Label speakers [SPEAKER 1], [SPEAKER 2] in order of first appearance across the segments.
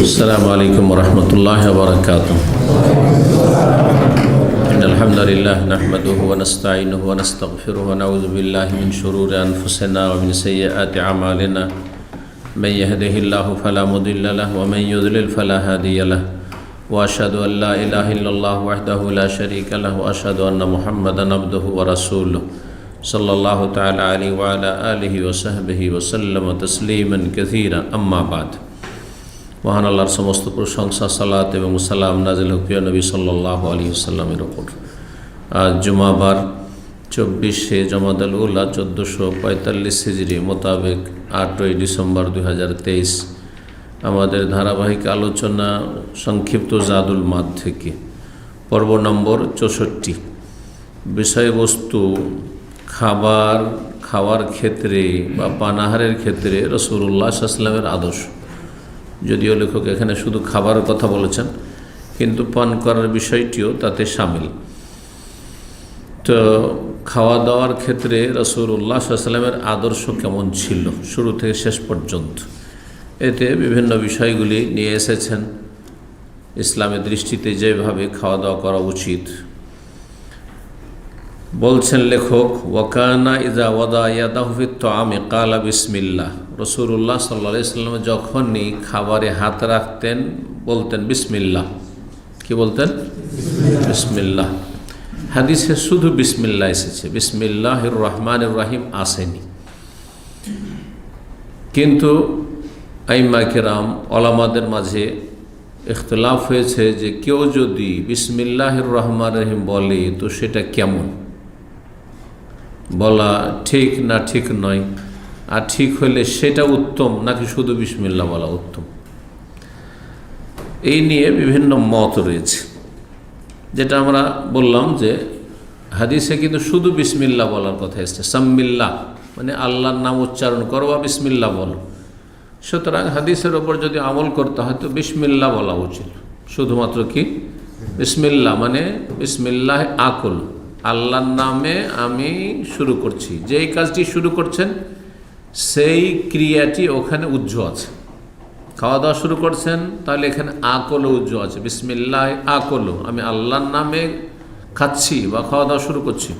[SPEAKER 1] السلام عليكم ورحمة الله وبركاته. إن الحمد لله نحمده ونستعينه ونستغفره ونعوذ بالله من شرور أنفسنا ومن سيئات أعمالنا. من يهده الله فلا مضل له ومن يضلل فلا هادي له. وأشهد أن لا إله إلا الله وحده لا شريك له وأشهد أن محمدا عبده ورسوله صلى الله تعالى عليه وعلى آله وصحبه وسلم تسليما كثيرا. أما بعد. মহান আল্লাহর সমস্ত প্রশংসা, সালাত এবং সালাম নাজিল হোক প্রিয় নবী সাল্লাল্লাহু আলাইহি ওয়াসাল্লামের ওপর। আজ জুমাবার 24শে জমাদাল উলা 1445 হিজরি মোতাবেক 8ই ডিসেম্বর 2023 আমাদের ধারাবাহিক আলোচনা সংক্ষিপ্ত জাদুল মাদ থেকে পর্ব নম্বর 64। বিষয়বস্তু খাওয়ার ক্ষেত্রে বা পানাহারের ক্ষেত্রে রাসূলুল্লাহ সাল্লাল্লাহু আলাইহি ওয়াসাল্লামের আদর্শ। যদিও লেখক এখানে শুধু খাবারের কথা বলেছেন, কিন্তু পান করার বিষয়টিও তাতে সামিল। তো খাওয়া দাওয়ার ক্ষেত্রে রাসূলুল্লাহ সাল্লাল্লাহু আলাইহি ওয়াসাল্লামের আদর্শ কেমন ছিল শুরু থেকে শেষ পর্যন্ত, এতে বিভিন্ন বিষয়গুলি নিয়ে এসেছেন। ইসলামের দৃষ্টিতে যেভাবে খাওয়া দাওয়া করা উচিত বলছেন লেখক, ওয়াকানা ইজা ওয়াদা ইয়াদাহু ফিত তাআমি ক্বালা বিসমিল্লাহ। রাসূলুল্লাহ সাল্লাল্লাহু আলাইহি ওয়াসাল্লাম যখনই খাবারে হাত রাখতেন বলতেন বিসমিল্লাহ। কি বলতেন? বিসমিল্লাহ। হাদিসে শুধু বিসমিল্লাহ এসেছে, বিসমিল্লাহির রহমানির রহিম আসেনি। কিন্তু আইম্মা কেরাম ওলামাদের মাঝে ইখতিলাফ হয়েছে যে কেউ যদি বিসমিল্লাহির রহমানির রহিম বলে তো সেটা কেমন, বলা ঠিক না ঠিক নয়, আর ঠিক হলে সেটা উত্তম নাকি শুধু বিসমিল্লাহ বলা উত্তম, এই নিয়ে বিভিন্ন মত রয়েছে। যেটা আমরা বললাম যে হাদিসে কিন্তু শুধু বিসমিল্লাহ বলার কথা এসেছে, সাম্মিল্লাহ মানে আল্লাহর নাম উচ্চারণ করো বা বিসমিল্লাহ বলো। সুতরাং হাদিসের ওপর যদি আমল করতে হয় তো বিসমিল্লাহ বলা উচিত। শুধুমাত্র কি বিসমিল্লাহ মানে বিসমিল্লাহ আকুল, আল্লাহর নামে আমি শুরু করছি। যেই কাজটি শুরু করছেন সেই ক্রিয়াটি ওখানে উজ্জ্ব আছে। খাওয়া দাওয়া শুরু করছেন তাহলে এখানে আকল উজ্জ্ব আছে, বিসমিল্লাহ আকল, আমি আল্লাহর নামে খাচ্ছি বা খাওয়া দাওয়া শুরু করছি।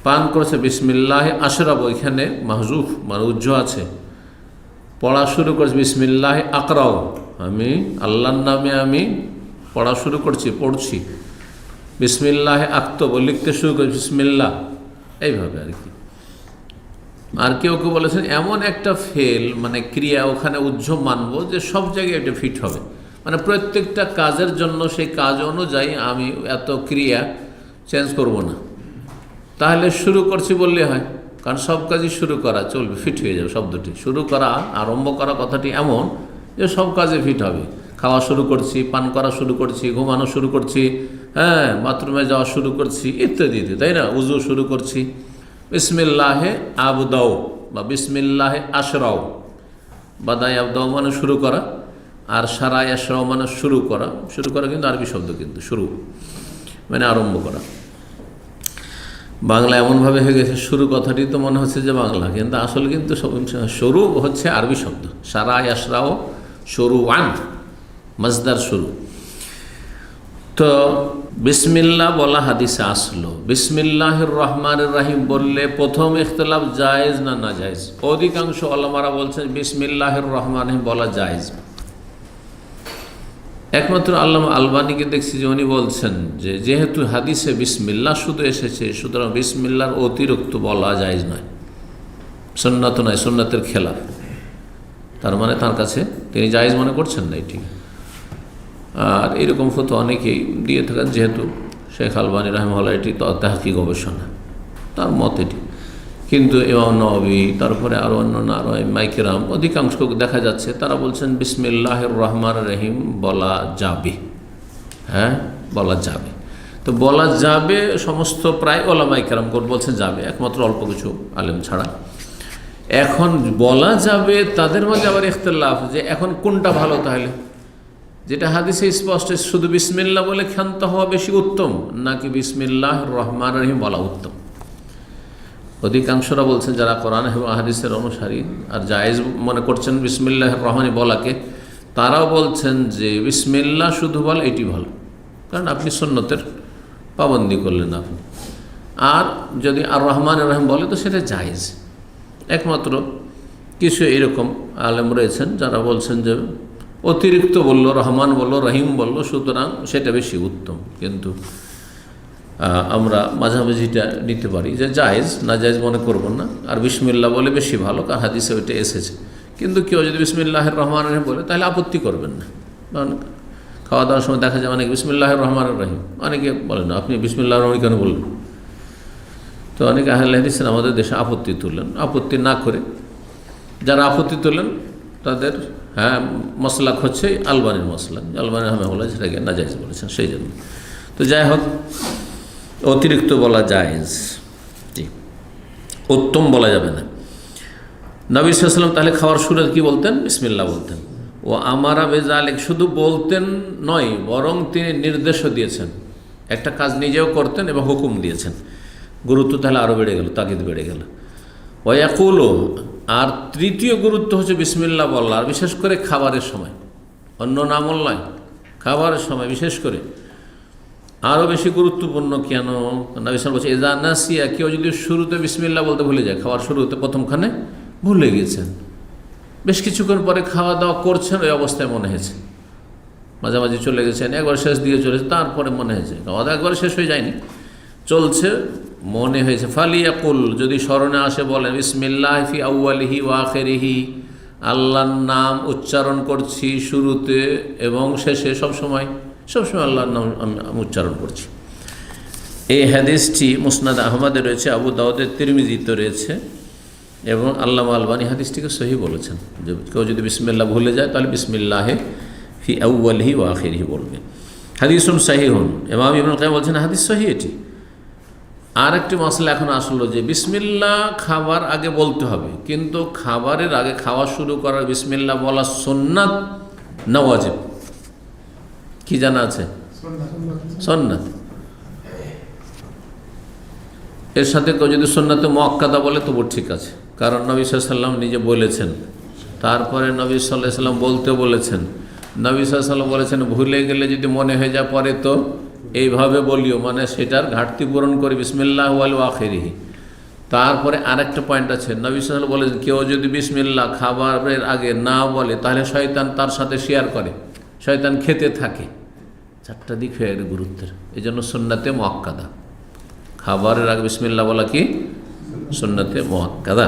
[SPEAKER 1] পান করছে বিসমিল্লাহ আশরাব, এখানে মাহজুফ মানে উজ্জ্ব আছে। পড়া শুরু করছে বিসমিল্লাহ আকরাও, আমি আল্লাহর নামে আমি পড়া শুরু করছি, পড়ছি। বিসমিল্লাহ আক্তব, লিখতে শুরু করছি বিসমিল্লাহ, এইভাবে আর কি। আর কেউ কেউ বলেছেন এমন একটা ফেল মানে ক্রিয়া ওখানে উজ্জ্ব মানব যে সব জায়গায় এটা ফিট হবে, মানে প্রত্যেকটা কাজের জন্য সেই কাজ অনুযায়ী আমি এত ক্রিয়া চেঞ্জ করব না। তাহলে শুরু করছি বললে হয়, কারণ সব কাজই শুরু করা চলবে, ফিট হয়ে যাবে। শব্দটি শুরু করা, আরম্ভ করা কথাটি এমন যে সব কাজে ফিট হবে। খাওয়া শুরু করছি, পান করা শুরু করছি, ঘুমানো শুরু করছি, হ্যাঁ বাথরুমে যাওয়া শুরু করছি ইত্যাদি, তাই না? উজু শুরু করছি। বিসমিল্লাহে আবদাও বা বিসমিল্লাহে আশরাও, বাদাই আবদাও মানে শুরু করা, আর সারাই আশরাও মানে শুরু করা। শুরু করা কিন্তু আরবি শব্দ, কিন্তু শুরু মানে আরম্ভ করা। বাংলা এমনভাবে হয়ে গেছে শুরু কথাটি তো মনে হচ্ছে যে বাংলা, কিন্তু আসলে কিন্তু শুরু হচ্ছে আরবি শব্দ। সারাই আশরাও শুরু ওয়ান মাজদার শুরু। তো বিসমিল্লাহ বলা হাদিসে আসলো। বিসমিল্লাহির রহমানির রহিম বললে প্রথম ইখতিলাফ জায়েজ না না জায়েজ। অধিকাংশ ওলামারা বলছেন বিসমিল্লাহির রহমানির রহিম বলা জায়েজ। একমাত্র আল্লামা আলবানীকে দেখছি যে উনি বলছেন যে যেহেতু হাদিসে বিসমিল্লাহ শুধু এসেছে, সুতরাং বিসমিল্লাহর অতিরিক্ত বলা জায়েজ নয়, সুন্নাত নয়, সুন্নাতের খেলাফ। তার মানে তার কাছে তিনি জায়েজ মনে করছেন না এটি। আর এরকম ফতো অনেকেই দিয়ে থাকেন, যেহেতু শেখ আলবানী রাহিমাহুল্লাহ এটি তাহকিক গবেষণা, তার মত এটি। কিন্তু ইমাম নওয়াবী, তারপরে আরও অন্যান্য আরও মাইকেরাম, অধিকাংশ দেখা যাচ্ছে তারা বলছেন বিসমিল্লাহির রহমানির রহিম বলা যাবে। হ্যাঁ বলা যাবে, তো বলা যাবে সমস্ত প্রায় ওলামায়ে কেরাম বলছেন যাবে, একমাত্র অল্প কিছু আলেম ছাড়া। এখন বলা যাবে তাদের মাঝে আবার ইখতিলাফ যে এখন কোনটা ভালো, তাহলে যেটা হাদিসে স্পষ্ট শুধু বিসমিল্লাহ বলে ক্ষান্ত হওয়া বেশি উত্তম নাকি বিসমিল্লাহির রহমানির রহিম বলা উত্তম। অধিকাংশরা বলছেন যারা কোরআন এবং হাদিসের অনুসারী আর জায়েজ মনে করছেন বিসমিল্লাহির রহমানি বলাকে, তারাও বলছেন যে বিসমিল্লাহ শুধু বল, এটি ভালো, কারণ আপনি সুন্নতের পাবন্দি করলেন আপনি। আর যদি আর রহমান রহিম বলে তো সেটা জায়েজ। একমাত্র কিছু এরকম আলেম রয়েছেন যারা বলছেন যে অতিরিক্ত বললো, রহমান বললো, রহিম বললো, সুতরাং সেটা বেশি উত্তম। কিন্তু আমরা মাঝামাঝিটা নিতে পারি যে জায়েজ, না জায়েজ মনে করব না। আর বিসমিল্লাহ বলে বেশি ভালো, কারণ হাদিসে ওইটা এসেছে। কিন্তু কেউ যদি বিসমিল্লাহির রহমান রহিম বলে তাহলে আপত্তি করবেন না। কারণ খাওয়া দাওয়ার সময় দেখা যায় অনেকে বিসমিল্লাহির রহমান রহিম, অনেকে বলেন না আপনি বিসমিল্লাহির রহমান কেন বললেন। তো অনেকে আহলে হাদিস আমাদের দেশে আপত্তি তুললেন। আপত্তি না করে যারা আপত্তি তুললেন তাদের মসলাক হচ্ছে আলবানির মসলাক, আলবানি রহমাহুল্লাহ যেটাকে নাজায়েজ বলেছেন সেই জন্য। তো যাই হোক, অতিরিক্ত বলা জায়েজ, জি, উত্তম বলা যাবে না। নবী সাল্লাল্লাহু আলাইহি ওয়াসাল্লাম তাহলে খাওয়ার শুরু কি বলতেন? বিসমিল্লাহ বলতেন। ও আমারা বেজালেক, শুধু বলতেন নয় বরং তিনি নির্দেশও দিয়েছেন, একটা কাজ নিজেও করতেন এবং হুকুম দিয়েছেন। গুরুত্ব তাহলে আরও বেড়ে গেল, তাগিদ বেড়ে গেল। ওয়াকুলু, আর তৃতীয় গুরুত্ব হচ্ছে বিসমিল্লাহ বলা, আর বিশেষ করে খাবারের সময়, অন্য নামল নয়, খাবারের সময় বিশেষ করে আরও বেশি গুরুত্বপূর্ণ। কেন? নবী সাল্লাল্লাহু আলাইহি ওয়াসাল্লাম বলছে ইযা নাসিয়া, কেউ যদি শুরুতে বিসমিল্লাহ বলতে ভুলে যায়, খাওয়ার শুরুতে প্রথমখানে ভুলে গিয়েছেন, বেশ কিছুক্ষণ পরে খাওয়া দাওয়া করছেন, ওই অবস্থায় মনে হয়েছে, মাঝামাঝি চলে গেছেন, একবার শেষ দিয়ে চলেছে, তারপরে মনে হয়েছে, খাওয়া দাওয়া একবার শেষ হয়ে যায়নি, চলছে, মনে হয়েছে, ফালিয়াকুল, যদি স্মরণে আসে বলেন বিসমিল্লাহ ফি আউয়ালিহি ওয়া আখিরিহি, আল্লাহর নাম উচ্চারণ করছি শুরুতে এবং শেষে, সবসময় আল্লাহর নাম আমি উচ্চারণ করছি। এই হাদিসটি মুসনাদ আহমদে রয়েছে, আবু দাউদের, তিরমিজিতে রয়েছে এবং আল্লামা আলবানী হাদিসটিকে সহি বলেছেন যে কেউ যদি বিসমিল্লাহ ভুলে যায় তাহলে বিসমিল্লাহে ফি আউয়ালিহি ওয়া আখিরিহি বলবে। হাদিসুন সহিহুন, ইমাম ইবনুল কাইয়িম বলছেন হাদিস সহি এটি। আর একটি মসলা এখন আসলো যে বিসমিল্লাহ খাবার আগে বলতে হবে, কিন্তু খাবারের আগে খাওয়া শুরু করার বিসমিল্লাহ বলা সুন্নাত না ওয়াজিব? কি জানা আছে? সুন্নাত। এর সাথে কেউ যদি সুন্নাতে মুআক্কাদা বলে তবু ঠিক আছে, কারণ নবী সাল্লাল্লাহু আলাইহি ওয়াসাল্লাম নিজে বলেছেন, তারপরে নবী সাল্লাল্লাহু আলাইহি ওয়াসাল্লাম বলতে বলেছেন, নবী সাল্লাল্লাহু আলাইহি ওয়াসাল্লাম বলেছেন ভুলে গেলে যদি মনে হয়ে যায় পরে তো এইভাবে বলিও, মানে সেটার ঘাটতি পূরণ করে বিসমিল্লাহ ওয়াল আখিরিহি। তারপরে আরেকটা পয়েন্ট আছে, নবী সাল্লাল্লাহু আলাইহি ওয়াসাল্লাম বলেছেন কেউ যদি বিসমিল্লাহ খাবারের আগে না বলে তাহলে শয়তান তার সাথে শেয়ার করে, শয়তান খেতে থাকে। চারটা দিক হয়ে গেল গুরুত্বের, এই জন্য সুন্নাতে মুআক্কাদা, খাবারের আগে বিসমিল্লাহ বলা কি সুন্নাতে মুআক্কাদা।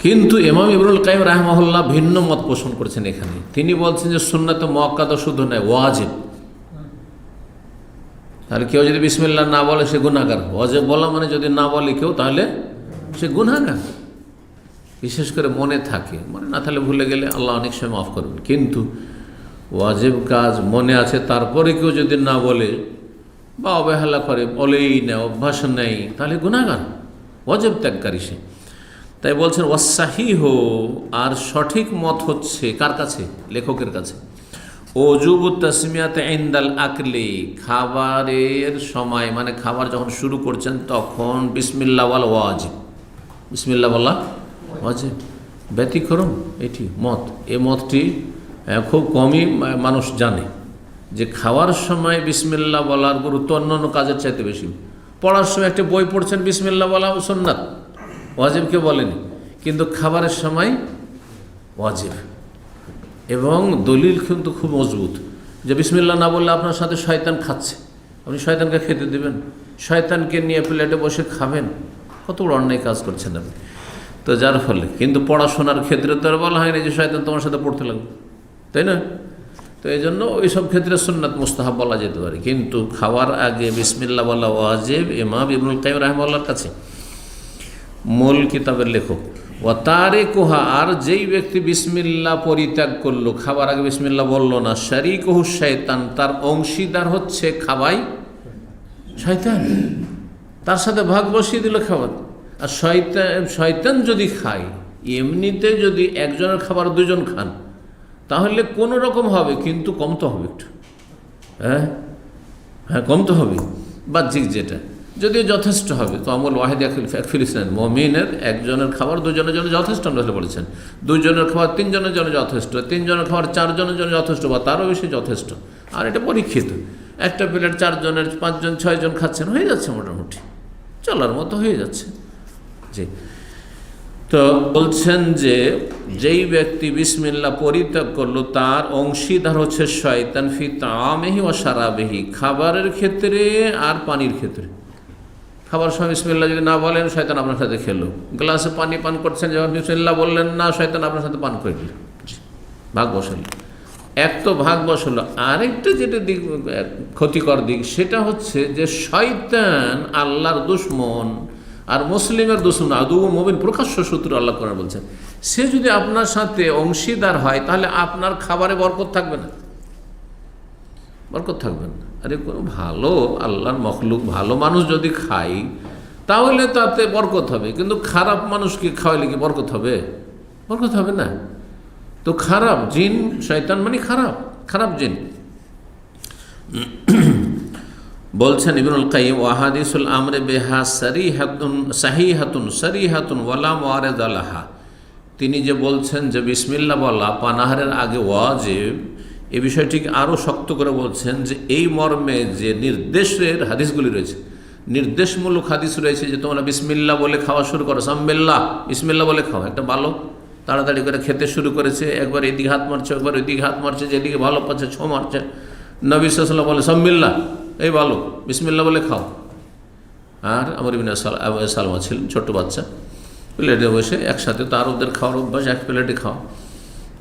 [SPEAKER 1] কিন্তু ইমাম ইবনুল কাইয়িম রাহিমাহুল্লাহ ভিন্ন মত পোষণ করেছেন এখানে। তিনি বলছেন যে সুন্নাতে মুআক্কাদা শুধু নয়, ওয়াজিব। তাহলে কেউ যদি বিসমিল্লাহ না বলে সে গুনাহগার। ওয়াজিব বলা মানে যদি না বলে কেউ তাহলে সে গুনাহগার, বিশেষ করে মনে থাকে, মনে না থাকলে ভুলে গেলে আল্লাহ অনেক সময় মাফ করবেন। কিন্তু ওয়াজিব কাজ মনে আছে তারপরে কেউ যদি না বলে বা অবহেলা করে, বলেই না, অভ্যাস নেই, তাহলে গুনাহগার, ওয়াজিব ত্যাগকারী সে। তাই বলছেন ওয়াসসাহিহ, আর সঠিক মত হচ্ছে কার কাছে? লেখকের কাছে। ওজুবু তাসমিয়াতে ইনদাল আকলি, খাবারের সময় মানে খাবার যখন শুরু করছেন তখন বিসমিল্লাহ বলা ওয়াজিব, বিসমিল্লাহ বলা ওয়াজিব। ব্যতিক্রম এটি মত, এ মতটি খুব কমই মানুষ জানে যে খাওয়ার সময় বিসমিল্লাহ বলার গুরুত্ব অন্যান্য কাজের চাইতে বেশি। পড়ার সময় একটা বই পড়ছেন, বিসমিল্লাহ বলা সুন্নাত, ওয়াজিব কেউ বলেনি, কিন্তু খাবারের সময় ওয়াজিব। এবং দলিল কিন্তু খুব মজবুত যে বিসমিল্লাহ না বললে আপনার সাথে শয়তান খাচ্ছে, আপনি শয়তানকে খেতে দেবেন, শয়তানকে নিয়ে প্লেটে বসে খাবেন, কত বড় অন্যায় কাজ করছেন আপনি। তো যার ফলে কিন্তু পড়াশোনার ক্ষেত্রে তো আর বলা হয়নি যে শয়তান তোমার সাথে পড়তে লাগবে, তাই না? তো এই জন্য ওইসব ক্ষেত্রে সুন্নাত মুস্তাহাব বলা যেতে পারে, কিন্তু খাওয়ার আগে বিসমিল্লাহ বলা ওয়াজিব। ইমাম ইবনুল কাইয়িম রাহিমাহুল্লাহর কাছে, মূল কিতাবের লেখক, ওয়া তারিকুহা, আর যেই ব্যক্তি বিসমিল্লাহ পরিত্যাগ করলো, খাবার আগে বিসমিল্লাহ বলল না, শারীকুহু শয়তান, তার অংশীদার হচ্ছে খাবাই শয়তান, তার সাথে ভাগ বসিয়ে দিল খাবার। আর শয়তান যদি খায়, এমনিতে যদি একজনের খাবার দুজন খান তাহলে কোনো রকম হবে, কিন্তু কম তো হবে একটু, হ্যাঁ কম তো হবে। বাহ্যিক যেটা, যদিও যথেষ্ট হবে, তো আমল ওয়াহিদ একফিল ইসলাম, মুমিনের একজনের খাবার দুজনের জন্য যথেষ্ট আমরা বলেছেন, দুজনের খাবার তিনজনের জন্য যথেষ্ট, তিনজনের খাবার চারজনের জন্য যথেষ্ট বা তারও বেশি যথেষ্ট। আর এটা পরীক্ষিত, একটা প্লেট চারজনের, পাঁচজন ছয়জন খাচ্ছেন, হয়ে যাচ্ছে, মোটামুটি চলার মতো হয়ে যাচ্ছে। জি, তো বলছেন যে যেই ব্যক্তি বিসমিল্লাহ পরিত্যাগ করলো তার অংশীদার হচ্ছে শয়তান ফি তাআমিহি ওয়া শারাবিহি, খাবারের ক্ষেত্রে আর পানির ক্ষেত্রে। খাবার সময় বিসমিল্লাহ যদি না বলেন, শয়তান আপনার সাথে খেলো। গ্লাসে পানি পান করছেন, যখন বিসমিল্লাহ বললেন না, শয়তান আপনার সাথে পান করে দিল, ভাগ বসালো। এক তো ভাগ বসালো, আরেকটা যেটা দিক ক্ষতিকর দিক সেটা হচ্ছে যে শয়তান আল্লাহর দুশমন আর মুসলিমের দুশমন, আদু মুমিন প্রকাশ্য শত্রু, আল্লাহ কোরআনে বলছেন। সে যদি আপনার সাথে অংশীদার হয় তাহলে আপনার খাবারে বরকত থাকবে না, বরকত থাকবে না। আরে কোনো ভালো আল্লাহর মখলুক ভালো মানুষ যদি খায় তাহলে তাতে বরকত হবে, কিন্তু খারাপ মানুষকে খাওয়াইলে কি বরকত হবে? বরকত হবে না। তো খারাপ জিন, শয়তান মানে খারাপ, খারাপ জিন। বলছেন ইবনুল কাইয়িম, ওয়াহাদিসুল আমরে বিহা সারিহাতুন সাহিহাতুন সারিহাতুন ওয়ালা মুআরিদ লাহা। তিনি যে বলছেন যে বিসমিল্লাহ বলা পানাহারের আগে ওয়াজিব, এই বিষয়টিকে আরও শক্ত করে বলছেন যে এই মর্মে যে নির্দেশের হাদিসগুলি রয়েছে, নির্দেশমূলক হাদিস রয়েছে যে তোমরা বিসমিল্লাহ বলে খাওয়া শুরু করো, সাম্মিল্লাহ বিসমিল্লাহ বলে খাও। একটা বালক তাড়াতাড়ি করে খেতে শুরু করেছে, একবার এদিকে হাত মারছে, একবার ওইদিকে হাত মারছে, যেদিকে ভালো পাচ্ছে ছো মারছে। নবী সাল্লাল্লাহু আলাইহি ওয়াসাল্লাম বলে সাম্মিল্লাহ, এই বালক বিসমিল্লাহ বলে খাও। আর আমর ইবনে সালমা ছিলেন ছোট্ট বাচ্চা, প্লেটে বসে একসাথে, তো আর ওদের খাওয়ার অভ্যাস, এক প্লেটে খাও।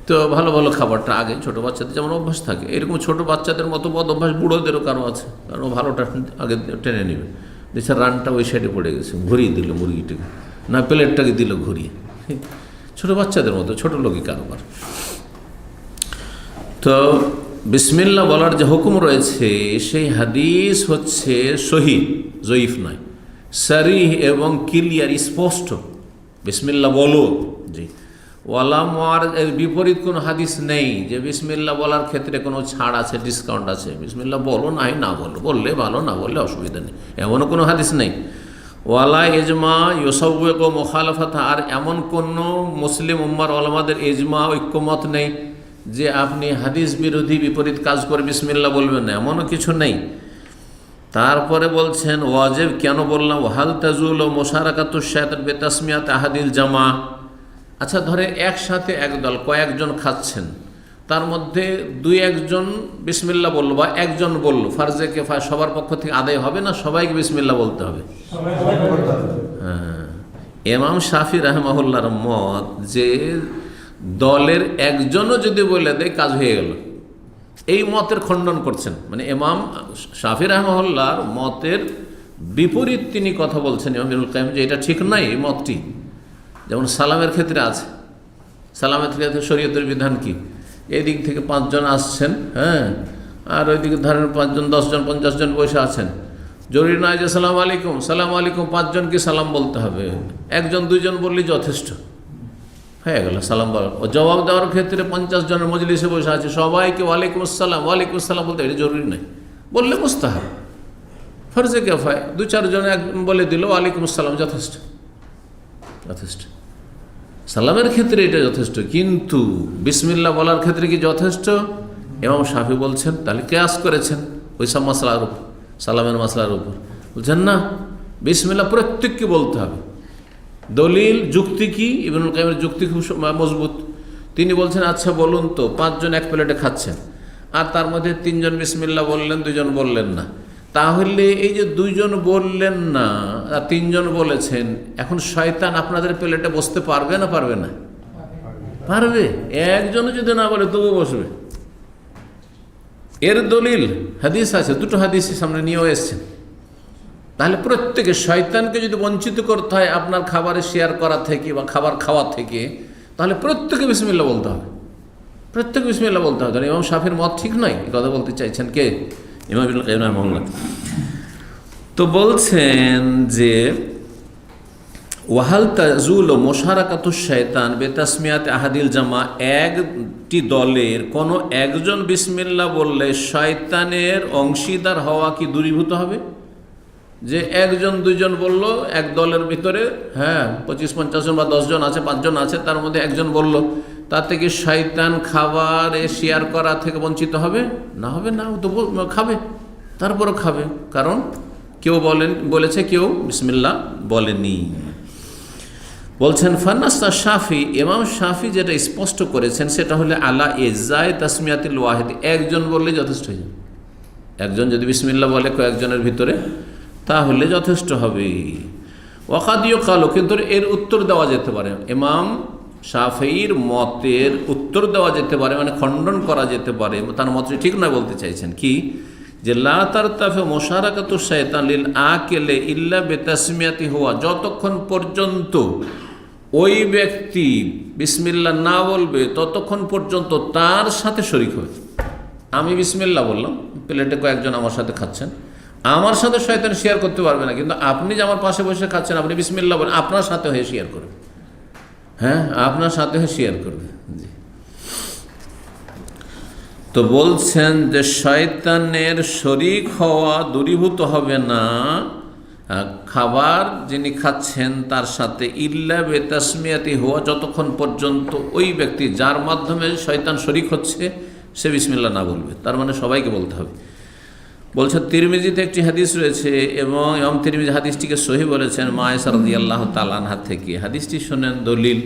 [SPEAKER 1] তো ভালো ভালো খাবারটা আগে ছোটো বাচ্চাদের যেমন অভ্যাস থাকে, এরকম ছোটো বাচ্চাদের মতো বদ অভ্যাস বুড়োদেরও কারো আছে, কারণ ভালোটা আগে টেনে নেবে। দেখছে রানটা ওই সাইডে পড়ে গেছে, ঘুরিয়ে দিল মুরগিটাকে, না প্লেটটাকে দিল ঘুরিয়ে, ছোটো বাচ্চাদের মতো ছোটো লোকই কারোবার। তো বিসমিল্লাহ বলার যে হুকুম রয়েছে সেই হাদিস হচ্ছে সহিহ, জয়ীফ নয়, সারিহ এবং ক্লিয়ার, স্পষ্ট, বিসমিল্লাহ বলো। জি, ওয়ালা মুআরিদ এর বিপরীত কোনো হাদিস নেই যে বিসমিল্লাহ বলার ক্ষেত্রে কোনো ছাড় আছে, ডিসকাউন্ট আছে, বিসমিল্লাহ বলো নাই না বলো, বললে ভালো না বললে অসুবিধা নেই, এমনও কোনো হাদিস নেই। ওয়ালা ইজমা ইউসাউবিকু মুখালাফাত, আর এমন কোনো মুসলিম উম্মার ওলামাদের ইজমা ঐক্যমত নেই যে আপনি হাদিস বিরোধী বিপরীত কাজ করে বিসমিল্লাহ বলবেন না, এমনও কিছু নেই। তারপরে বলছেন ওয়াজিব কেন বললাম, ওয়াহাল তাজুল ও মুশারাকাতুশ শায়তান বিতাসমিয়াত আহাদিল জামা। আচ্ছা, ধরে একসাথে একদল কয়েকজন খাচ্ছেন, তার মধ্যে দুই একজন বিসমিল্লাহ বলল বা একজন বলল, ফারজে কিফায়া সবার পক্ষ থেকে আদায় হবে না, সবাইকে বিসমিল্লাহ বলতে হবে। হ্যাঁ, ইমাম শাফি রাহমাহুল্লাহর মত যে দলের একজনও যদি বলে দেয় কাজ হয়ে গেল, এই মতের খণ্ডন করছেন, মানে ইমাম শাফি রাহমাহুল্লাহর মতের বিপরীত তিনি কথা বলছেন ইমাম ইবনুল কাইয়িম, যে এটা ঠিক নাই এই মতটি। যেমন সালামের ক্ষেত্রে আছে, সালামের ক্ষেত্রে শরীয়তের বিধান কি, এদিক থেকে 5 জন আসছেন, হ্যাঁ, আর ওইদিকে ধরেন 5 জন 10 জন 50 জন বসে আছেন, জরুরি নয় যে সালাম আলাইকুম সালাম আলাইকুম 5 জনকে সালাম বলতে হবে, একজন দুইজন বললেই যথেষ্ট হয়ে গেল সালাম বলা। ও জবাব দেওয়ার ক্ষেত্রে 50 জনের মজলিসে বসে আছে, সবাইকে ওয়ালাইকুম আসসালাম বলতে, এটা জরুরি নয়, বললে মুস্তাহাব, ফরজে কিফায়া 2-4 জন এক বলে দিল ওয়ালাইকুম আসসালাম, যথেষ্ট, যথেষ্ট। সালামের ক্ষেত্রে এটা যথেষ্ট, কিন্তু বিসমিল্লাহ বলার ক্ষেত্রে কি যথেষ্ট? ইমাম শাফি বলছেন তাহলে কিয়াস করেছেন ওই সব মাসলার উপর, সালামের মাসলার উপর, বলছেন না বিসমিল্লাহ প্রত্যেককে বলতে হবে। দলিল যুক্তি কি? ইবনুল কাইয়িমের যুক্তি খুব মজবুত। তিনি বলছেন আচ্ছা বলুন তো, 5 জন এক প্লেটে খাচ্ছেন আর তার মধ্যে 3 জন বিসমিল্লাহ বললেন, 2 জন বললেন না, তাহলে এই যে 2 জন বললেন না আর 3 জন বলেছেন, এখন শয়তান আপনাদের প্লেটে বসতে পারবে না পারবে না? পারবে। একজনও যদি না বলে তবু বসবে। এর দলিল হাদিস আছে, 2টো হাদিস সামনে নিয়েও এসছেন। তাহলে প্রত্যেকে, শয়তানকে যদি বঞ্চিত করতে হয় আপনার খাবারে শেয়ার করা থেকে বা খাবার খাওয়া থেকে, তাহলে প্রত্যেকে বিসমিল্লাহ বলতে হবে, প্রত্যেকে বিসমিল্লাহ বলতে হবে। ইমাম শাফির মত ঠিক নয়, এই কথা বলতে চাইছেন কে? ইমাম ইবনুল কাইয়িম রাহিমাহুল্লাহ। তো বলছেন যে ওয়াহাল তাজুল মুশারাকাতুশ শায়তান বিতাসমিয়াত আহাদিল জামা, একটি দলের কোনো একজন বিসমিল্লাহ বললে শয়তানের অংশীদার হওয়া কি দূরীভূত হবে? যে একজন দুইজন বলল, এক দলের ভিতরে 25-50 জন বা 10 জন আছে, 5 জন আছে, তার মধ্যে একজন বলল, তাতে কি শয়তান খাবারে শেয়ার করা থেকে বঞ্চিত হবে? না, হবে না, ও তো খাবে, তারপরও খাবে, কারণ কেউ বলেছে, কেউ বিসমিল্লাহ বলেনি। বলছেন ফান্নাস্তা শাফি, ইমাম শাফি যেটা স্পষ্ট করেছেন সেটা হলে আলা এজায় তাসমিয়াতিল ওয়াহিদ, একজন বললে যথেষ্ট হয়ে যাবে। একজন যদি বিসমিল্লাহ বলে কয়েকজনের ভিতরে, তাহলে যথেষ্ট হবে। ওয়াকাদিও কালো, কিন্তু এর উত্তর দেওয়া যেতে পারে, ইমাম শাফির মতের উত্তর দেওয়া যেতে পারে, মানে খণ্ডন করা যেতে পারে, তার মতটি ঠিক নয় বলতে চাইছেন কি, যে লা তারতাফে মুশারাকাতু শায়তান লিল আকিলি ইল্লা বিতাসমিয়াতি হুয়া, যতক্ষণ পর্যন্ত ওই ব্যক্তি বিসমিল্লাহ না বলবে ততক্ষণ পর্যন্ত তার সাথে শরীক হবে। আমি বিসমিল্লাহ বললাম, প্লেটে কয়েকজন আমার সাথে খাচ্ছেন, আমার সাথে শয়তান শেয়ার করতে পারবে না, কিন্তু আপনি যে আমার পাশে বসে খাচ্ছেন, আপনি বিসমিল্লাহ বলেন, আপনার সাথে হয়ে শেয়ার করবে, আপনার সাথে হয়ে শেয়ার করবে। জি, তো বলছেন যে শয়তানের শরীক হওয়া দূরীভূত হবে না খাবার যিনি খাচ্ছেন তার সাথে, ইল্লা বেতাসমিয়াতি হওয়া, যতক্ষণ পর্যন্ত ওই ব্যক্তি যার মাধ্যমে শয়তান শরীক হচ্ছে সে বিসমিল্লাহ না বলবে, তার মানে সবাইকে বলতে হবে। বলছে তিরমিজিতে একটি হাদিস রয়েছে, এবং ইমাম তিরমিজি হাদিসটিকে সহিহ বলেছেন মায়েশা রাদিয়াল্লাহু তাআলা আনহা থেকে। হাদিসটি শোনেন দলিল,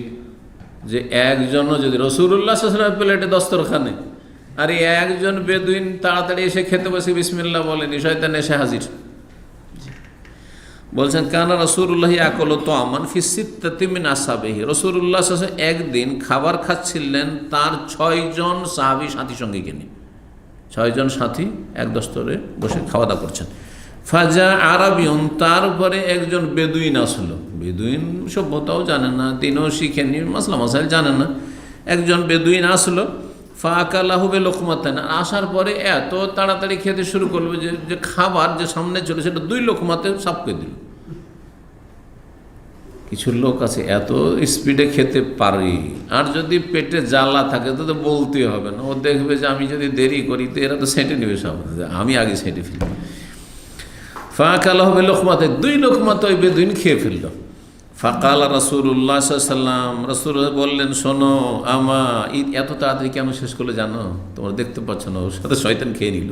[SPEAKER 1] যে একজনও যদি রাসূলুল্লাহ সাল্লাল্লাহু আলাইহি ওয়াসাল্লামের প্লেটে দস্তরখানে আর একজন বেদুইন তাড়াতাড়ি এসে খেতে বসে বিসমিল্লাহ বলেনি, শয়তান এসে হাজির। বলছেন কানা রাসূলুল্লাহ ইয়াকুলু তাআমান ফি সিত্তাতি মিন আসহাবিহি, রাসূলুল্লাহ সাল্লাল্লাহু আলাইহি ওয়াসাল্লাম একদিন খাবার খাচ্ছিলেন তার 6 জন সাহাবী সাথী সঙ্গে নিয়ে, 6 জন সাথী এক দস্তরে বসে খাওয়া দাওয়া করছেন। ফাজা আরাবিয়ন, তারপরে একজন বেদুইন আসলো, বেদুইন সভ্যতাও জানে না, তিনিও শিখেনি, মাসলা মাসাইল জানে না, একজন বেদুইন আসলো। ফাকালাহু বিলুকমাতান, আসার পরে এত তাড়াতাড়ি খেতে শুরু করলো যে খাবার যে সামনে চলে সেটা 2 লোকমাতে সাফ করে দিল। কিছু লোক আছে এত স্পিডে খেতে পারে, আর যদি পেটে জ্বালা থাকে তো বলতে হবে না, ও দেখবে যে আমি যদি দেরি করি তো এরা তো সেঁটে নেবে সব, আমি আগে সেঁটে ফেলি। ফাকালাহু বিলুকমাতান, 2 লোকমাতে ওই বেদুইন খেয়ে ফেললো। ফাকাল রাসূলুল্লাহ সাল্লাল্লাহু আলাইহি ওয়াসাল্লাম, রাসূল বললেন, শোনো, এত তাড়াতাড়ি কেন শেষ করলে জানো? তোমরা দেখতে পাচ্ছ না ওর সাথে শয়তান খেয়ে নিল,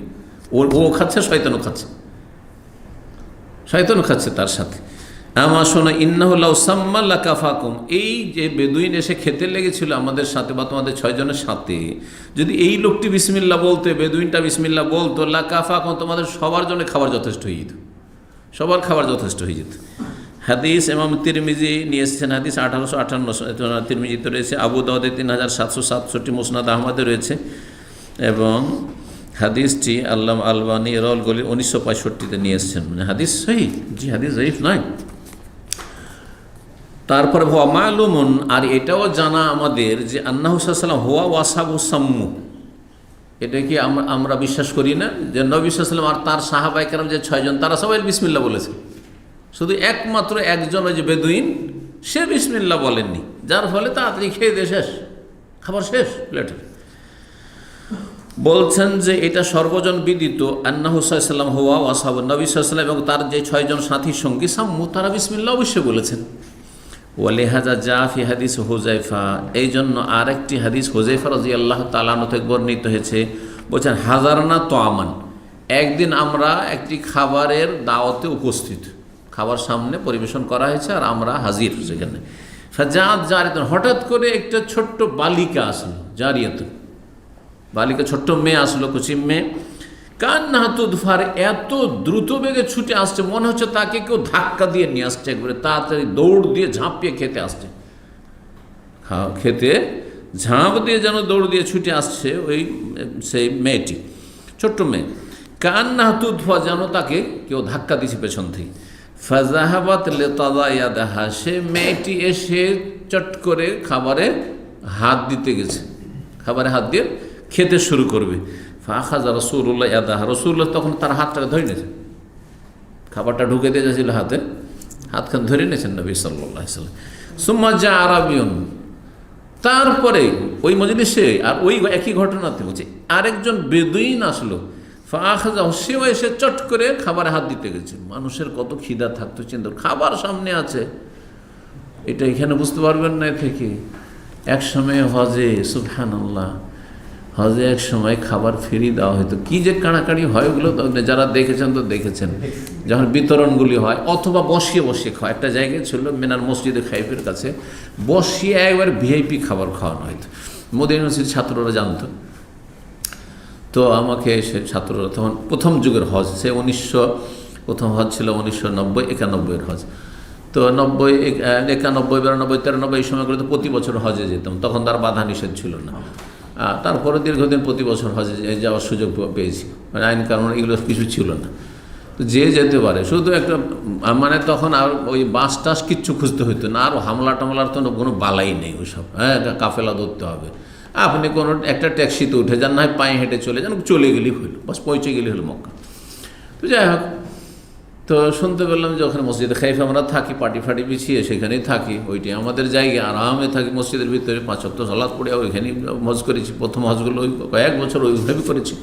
[SPEAKER 1] ও খাচ্ছে, শয়তানও খাচ্ছে তার সাথে। আমার শোনো, ইন্নাহু লাউ সাম্মা লাকাফাকুম, এই যে বেদুইন এসে খেতে লেগেছিল আমাদের সাথে বা তোমাদের 6 জনের সাথে, যদি এই লোকটি বিসমিল্লাহ বলতে, বেদুইনটা বিসমিল্লাহ বলতো, লাকাফাকুম, তোমাদের সবার জন্য খাবার যথেষ্ট হয়ে যেত, সবার খাবার যথেষ্ট হয়ে যেত। হাদিস ইমাম তিরমিজি নিয়ে এসেছেন, হাদিস 1858 তিরমিজিতে রয়েছে, আবু দাউদে 3767, মুসনাদ আহমদে রয়েছে, এবং হাদিসটি আল্লামা আলবানী রল গলি 1965 নিয়ে এসেছেন, মানে হাদিস সহিহ। জি, হাদিস জয়ীফ নয়। তারপরে হুয়া মালুমুন, আর এটাও জানা আমাদের যে আন্নাহু সাল্লাল্লাহু আলাইহি ওয়াসাল্লাম হুয়া ওয়াসাবু সাম্মু, এটা কি আমরা বিশ্বাস করি না যে নবী সাল্লাল্লাহু আলাইহি ওয়াসাল্লাম আর তার সাহাবায়ে কেরাম যে 6 জন তারা সবাই বিসমিল্লাহ বলেছে, শুধু একমাত্র একজন ওই যে বেদুইন সে বিসমিল্লাহ বলেননি, যার ফলে তাড়াতাড়ি খেয়ে দিয়ে শেষ, খাবার শেষ প্লেটে। বলছেন যে এটা সর্বজন বিদিত, আন্নাহু সাল্লাল্লাহু আলাইহি ওয়াসাল্লাম হুয়া ওয়া আসহাবু, নবী সাল্লাল্লাহু আলাইহি ওয়াসাল্লাম এবং তার যে 6 জন সাথীর সঙ্গী সাম্মু, তারা বিসমিল্লাহ অবশ্যই বলেছেন। ওয়ালিহাজা জা ফি হাদিস হুযায়ফা, এই জন্য আরেকটি হাদিস হুযায়ফা রাদিয়াল্লাহু তাআলা আনহু থেকে বর্ণিত হয়েছে, বলছেন হাজারনা তাআমান, একদিন আমরা একটি খাবারের দাওয়াতে উপস্থিত, খাবার সামনে পরিবেশন করা হয়েছে আর আমরা হাজির সেখানে। জারিয়াতুন, হঠাৎ করে একটা ছোট্ট বালিকা আসলো, জারিয়াতুন, বালিকা ছোট্ট মেয়ে আসলো, কুচি মেয়ে, কান্নাহা তুদফার, এত দ্রুত বেগে ছুটে আসছে, মনে হচ্ছে তাকে কেউ ধাক্কা দিয়ে নিয়ে আসছে, একবারে তাড়াতাড়ি দৌড় দিয়ে ঝাঁপিয়ে খেতে আসছে, খেতে ঝাঁপ দিয়ে যেন দৌড় দিয়ে ছুটে আসছে ওই সেই মেয়েটি, ছোট্ট মেয়ে। কান্নাহা তুদফা, যেন তাকে কেউ ধাক্কা দিয়েছে পেছন থেকে। ফাজাহাবাত লিতাদায়াদাহা, সে মেয়েটি এসে চট করে খাবারে হাত দিতে গেছে, খাবারে হাত দিয়ে খেতে শুরু করবে। ফাখাযা রাসূলুল্লাহ ইয়াদাহা, রাসূলুল্লাহ তখন তার হাতটাকে ধরে নিয়েছেন, খাবারটা ঢুকে দিয়ে যাচ্ছিল হাতে, হাতখান ধরে নিয়েছেন নবী সাল্লাল্লাহু আলাইহি ওয়াসাল্লাম। সুম্মা জা আরাবিয়ুন, তারপরে ওই মজলিসে আর ওই একই ঘটনাতে বলছে আরেকজন বেদুইন আসলো। ফাখাযাহু, সেও এসে চট করে খাবারে হাত দিতে গেছে। মানুষের কত খিদা থাকতো চিন্তা, খাবার সামনে আছে, এটা এখানে বুঝতে পারবেন না থেকে। এক সময় হজে, সুবহানাল্লাহ, হজে এক সময় খাবার ফিরিয়ে দেওয়া হয়তো, কি যে কাড়াকাড়ি হয় ওগুলো তো যারা দেখেছেন তো দেখেছেন, যখন বিতরণগুলি হয় অথবা বসিয়ে বসিয়ে খাওয়া। একটা জায়গায় ছিল মিনার মসজিদে খাইফের কাছে, বসিয়ে একবার ভিআইপি খাবার খাওয়ানো হয়তো। মদিনা ইউনিভার্সিটির ছাত্ররা জানতো, তো আমাকে সে ছাত্ররা তখন প্রথম যুগের হজ, সে প্রথম হজ ছিল 1990-91 হজ। তো 90, 91, 92, 93 এই সময়গুলো তো প্রতি বছর হজে যেতাম, তখন তার বাধা নিষেধ ছিল না। তারপরে দীর্ঘদিন প্রতি বছর হজে যাওয়ার সুযোগ পেয়েছি, মানে আইন কারণ এগুলো কিছু ছিল না, তো যে যেতে পারে। শুধু একটা মানে তখন আর ওই বাস টাস কিচ্ছু খুঁজতে হইতো না, আর হামলা টামলার তো কোনো বালাই নেই ওইসব। হ্যাঁ, কাফেলা ধরতে হবে, আপনি কোনো একটা ট্যাক্সিতে উঠে যান, না হয় পায়ে হেঁটে চলে যান, চলে গেলেই হইল, বাস পৌঁছে গেলে হলো মক্কা। তো যাই হোক, তো শুনতে পেলাম যে ওখানে মসজিদে খাইফে আমরা থাকি, পার্টি ফাটি বিছিয়ে সেখানেই থাকি, ওইটাই আমাদের জায়গায়, আরামে থাকি মসজিদের ভিতরে, 5 ওয়াক্ত সালাত পড়ে ওইখানেই হজ করেছি। প্রথম হজগুলো ওই কয়েক বছর ওইভাবে করেছি,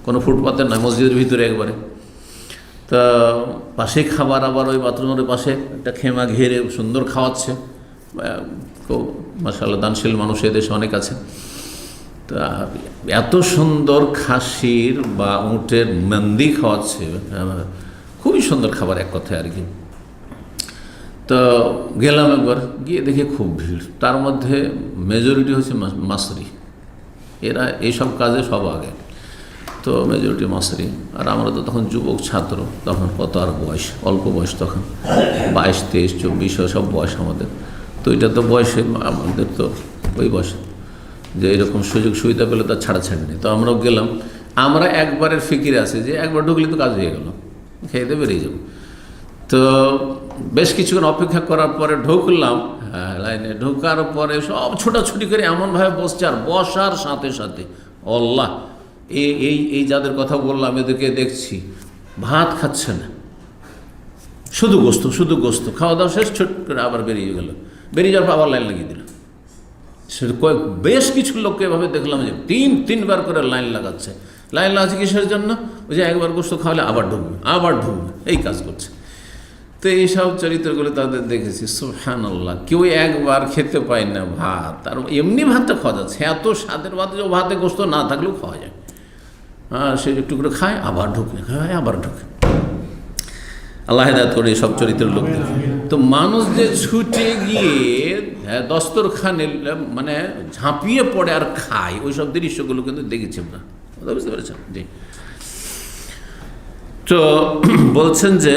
[SPEAKER 1] কোনো ফুটপাতের নয়, মসজিদের ভিতরে একবারে। তা পাশে খাবার, আবার ওই বাথরুমের পাশে একটা খেমা ঘিরে সুন্দর খাওয়াচ্ছে, খুব মাশাআল্লাহ দানশীল মানুষ এদেশে অনেক আছে। তা এত সুন্দর খাসির বা উটের মন্দি খাওয়াচ্ছে, খুবই সুন্দর খাবার এক কথায় আর কি। তো গেলাম একবার, গিয়ে দেখে খুব ভিড়, তার মধ্যে মেজরিটি হচ্ছে মাসরি, এরা এইসব কাজে সব আগে, তো মেজরিটি মাসরি। আর আমরা তো তখন যুবক ছাত্র, তখন কত আর বয়স, অল্প বয়স, তখন 22, 23, 24 সব বয়স আমাদের। তো এটা তো বয়সে আমাদের তো ওই বয়স যে এরকম সুযোগ সুবিধা পেলে তার ছাড়াছাড়ি নেই। তো আমরাও গেলাম, আমরা একবারের ফিকির আছে যে একবার ঢুকলে তো কাজ হয়ে গেল, খেয়ে বেরিয়ে যাব। তো বেশ কিছুক্ষণ অপেক্ষা করার পরে ঢুকলাম, হ্যাঁ লাইনে ঢোকার পরে সব ছোটাছুটি করে এমনভাবে বসছে, আর বসার সাথে সাথে আল্লাহ, এই যাদের কথা বললাম এদেরকে দেখছি ভাত খাচ্ছে না, শুধু গোস্ত, খাওয়া দাওয়া শেষ, ছোট করে আবার বেরিয়ে গেল, বেরিয়ে যাওয়ার পর আবার লাইন লাগিয়ে দিল। বেশ কিছু লোককে এভাবে দেখলাম যে 3-3বার করে লাইন লাগাচ্ছে কিসের জন্য? ওই যে একবার গোস্ত খাওয়ালে আবার ঢুকবে, এই কাজ করছে। তো এইসব চরিত্রগুলো তাদের দেখেছি, সুবহানাল্লাহ। কেউ একবার খেতে পায় না ভাত, আর এমনি ভাতটা খাওয়া যাচ্ছে, এত স্বাদের ভাত যে ভাতে গোস্ত না থাকলেও খাওয়া যায়। হ্যাঁ, সে একটু করে খায়, আবার ঢুকে, আল্লাহ হেদায়েত করে সব চরিত্রের লোক। তো মানুষ যে ছুটে গিয়ে দস্তরখানে মানে ঝাঁপিয়ে পড়ে আর খায়, ওই সব দৃশ্যগুলো কিন্তু দেখেছি আমরা, বুঝতে পেরেছেন? জি। তো বলছেন যে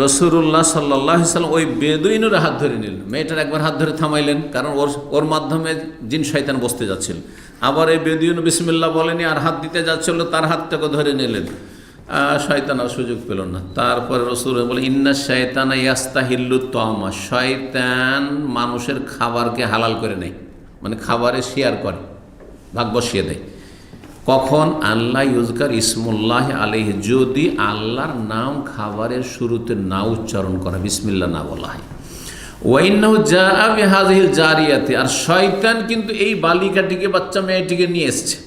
[SPEAKER 1] রাসূলুল্লাহ সাল্লাল্লাহু আলাইহি ওয়াসাল্লাম ওই বেদুইনের হাত ধরে নিলেন, মেয়েটার একবার হাত ধরে থামাইলেন, কারণ ওর মাধ্যমে জিন শয়তান বসতে যাচ্ছিল। আবার এই বেদুইন বিসমিল্লাহ বলেনি, আর হাত দিতে যাচ্ছিল, তার হাতটাকে ধরে নিলেন, শয়তান আর সুযোগ পেল না। তারপরে রাসূল বলে ইন্না শায়তানা ইয়াস্তাহিল্লু তা'আমা, শয়তান মানুষের খাবারকে হালাল করে নেয়, মানে খাবারে শেয়ার করে, ভাগ বসিয়ে দেয়। কখন? আল্লাহ ইউজকার ইসমুল্লাহ আলাইহি, যদি আল্লাহর নাম খাবারের শুরুতে না উচ্চারণ করা, বিসমিল্লাহ না বলা হয়। ওয়াইন্নাহু জাআ বিহাযিহিল জারিয়াতি, আর শয়তান কিন্তু এই বালিকাটিকে, বাচ্চা মেয়েটিকে নিয়ে এসছে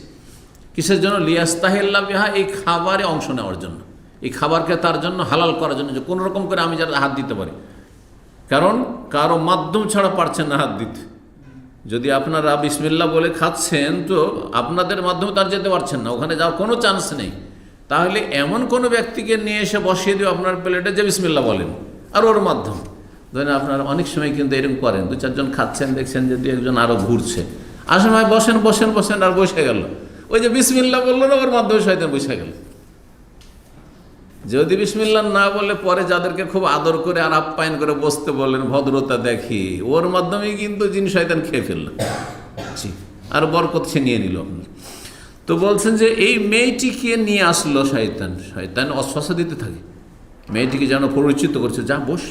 [SPEAKER 1] কিসের জন্য? লিয়াস্তাহিল্লা বিহা, এই খাবারে অংশ নেওয়ার জন্য, এই খাবারকে তার জন্য হালাল করার জন্য, যে কোনো রকম করে আমি যারা হাত দিতে পারি, কারণ কারো মাধ্যম ছাড়া পারছেন না হাত দিতে। যদি আপনারা বিসমিল্লাহ বলে খাচ্ছেন, তো আপনাদের মাধ্যমে তার যেতে পারছেন না, ওখানে যাওয়ার কোনো চান্স নেই। তাহলে এমন কোনো ব্যক্তিকে নিয়ে এসে বসিয়ে দিও আপনার প্লেটে যে বিসমিল্লাহ বলেন, আর ওর মাধ্যম। ধরেন আপনারা অনেক সময় কিন্তু এরকম করেন, 2-4 জন খাচ্ছেন, দেখছেন যদি একজন আরও ঘুরছে, আসেন ভাই বসেন, আর বসে গেল, ওই যে বিসমিল্লাহ বললো না, ওর মাধ্যমে শয়তান বসে গেল। যদি বিসমিল্লাহ না বলে পরে যাদেরকে খুব আদর করে আর আপ্যায়ন করে বসতে বললেন, ভদ্রতা দেখি, ওর মাধ্যমেই কিন্তু জিন শয়তান খেয়ে ফেলল, আর বরকত সে নিয়ে নিল। তো বলছেন যে এই মেয়েটিকে নিয়ে আসলো শয়তান অশ্বাসা দিতে থাকে, মেয়েটিকে যেন পরিচিত করছে, যা বস,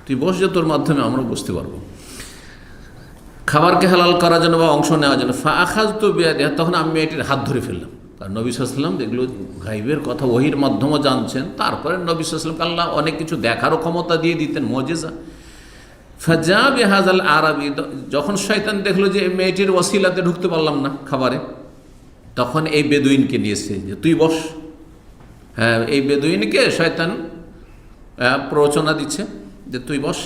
[SPEAKER 1] তুই বস, যে তোর মাধ্যমে আমরা বুঝতে পারবো, খাবারকে হালাল করার জন্য বা অংশ নেওয়ার জন্য। ফাআখাযতু বিয়াদিহা, তখন আমি মেয়েটির হাত ধরে ফেললাম। কারণ নবী সাল্লাল্লাহু আলাইহি ওয়াসাল্লাম যেগুলো গায়বের কথা ওহীর মাধ্যমে জানছেন, তারপরে নবী সাল্লাল্লাহু আলাইহি ওয়াসাল্লামকে আল্লাহ অনেক কিছু দেখারও ক্ষমতা দিয়ে দিতেন, মুজিজা। ফাজা বিহাযাল আরাবী, যখন শয়তান দেখলো যে মেয়েটির ওসিলাতে ঢুকতে পারলাম না খাবারে, তখন এই বেদুইনকে নিয়েছে যে তুই বস, হ্যাঁ, এই বেদুইনকে শয়তান প্ররোচনা দিচ্ছে যে তুই বস,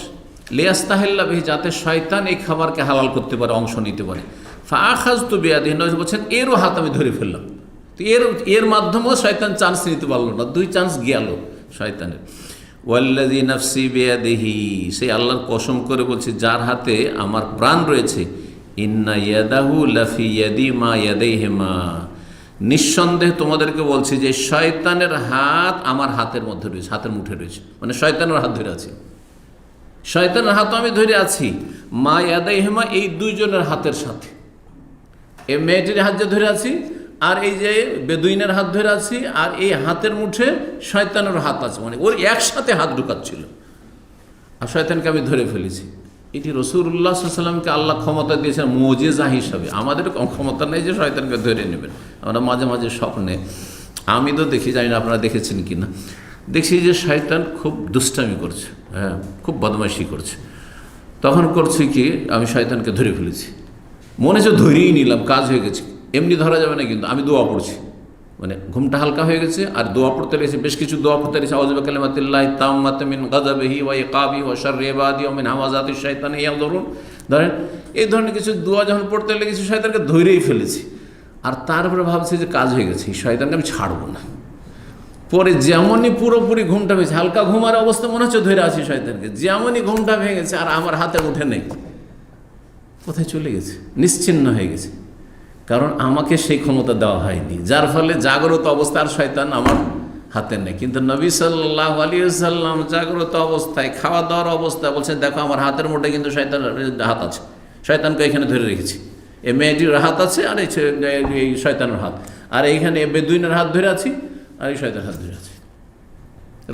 [SPEAKER 1] লিয়াস্তাহিল্লা বিহি, যাতে শয়তান এই খাবারকে হালাল করতে পারে, অংশ নিতে পারে। ফাআখাযতু বিয়াদিহি, নবী বলছেন এরও হাত আমি ধরে ফেললাম। তো এর মাধ্যমেও শয়তান চান্স নিতে পারলো না, দুই চান্স গেল শয়তানের। ওয়াল্লাযী নাফসি বিয়াদিহি, সেই আল্লাহর কসম করে বলছি যার হাতে আমার প্রাণ রয়েছে, ইন্না ইয়াদাহু লাফি ইয়াদি মা ইয়াদাইহিমা, নিঃসন্দেহে তোমাদেরকে বলছি যে শয়তানের হাত আমার হাতের মধ্যে রয়েছে, হাতের মুঠে রয়েছে, মানে শয়তানের হাত ধরে আছি, শয়তানের হাত আমি ধরে আছি, মা ইয়াদাইহিমা, এই দুইজনের হাতের সাথে। এই মেয়েটির হাত যে ধরে আছি, আর এই যে বেদুইনের হাত ধরে আছি, আর এই হাতের মুঠে শয়তানের হাত আছে, মানে ওর একসাথে হাত ঢুকাচ্ছিল, আর শয়তানকে আমি ধরে ফেলেছি। এটি রাসূলুল্লাহ সাল্লাল্লাহু আলাইহি ওয়াসাল্লামকে আল্লাহ ক্ষমতা দিয়েছেন মুজিজা হিসাবে। আমাদের ক্ষমতা নেই যে শয়তানকে ধরে নেবেন। আমরা মাঝে মাঝে স্বপ্নে, আমি তো দেখি, জানি না আপনারা দেখেছেন কি না, দেখছি যে শয়তান খুব দুষ্টামি করছে, হ্যাঁ, খুব বদমাইশি করছে। তখন করছি কি, আমি শয়তানকে ধরে ফেলেছি, মনে হচ্ছে ধরেই নিলাম, কাজ হয়ে গেছে। এমনি ধরা যাবে না, কিন্তু আমি দোয়া পড়ছি, মানে ঘুমটা হালকা হয়ে গেছে, আর দোয়া পড়তে লেগেছে, বেশ কিছু দোয়া পড়তে লেগেছে। আউযু বিকালিমাতিল্লাহি তাম্মাতি মিন গাযাবিহি ওয়া ইকাবিহি ওয়া শাররি ইবাদিহি ওয়া মিন হামাযাতিশ শাইতানি ইয়াহযুরুন। ধরেন এই ধরনের কিছু দোয়া যখন পড়তে লেগেছি, শয়তানকে ধরেই ফেলেছি, আর তারপরে ভাবছি যে কাজ হয়ে গেছে, শয়তানকে আমি ছাড়বো না। পরে যেমনই পুরোপুরি ঘুমটা ভেঙেছে, হালকা ঘুমার অবস্থা মনে হচ্ছে ধরে আছি শয়তানকে, যেমনই ঘুমটা ভেঙেছে আর আমার হাতে উঠে নেই, কোথায় চলে গেছে, নিশ্চিহ্ন হয়ে গেছে। কারণ আমাকে সেই ক্ষমতা দেওয়া হয়নি, যার ফলে জাগ্রত অবস্থার শয়তান আমার হাতে নেই। কিন্তু নবী সাল্লাল্লাহু আলাইহি ওয়াসাল্লাম জাগ্রত অবস্থায়, খাওয়া দাওয়ার অবস্থায় বলছেন, দেখো আমার হাতের মধ্যে কিন্তু শয়তানের হাত আছে, শয়তানকে এখানে ধরে রেখেছি। এই মেয়েটির হাত আছে, আর এই শয়তানের হাত, আর এইখানে বেদুইনের হাত ধরে আছি, আর এই শয়তানের হাত ধরে আছি।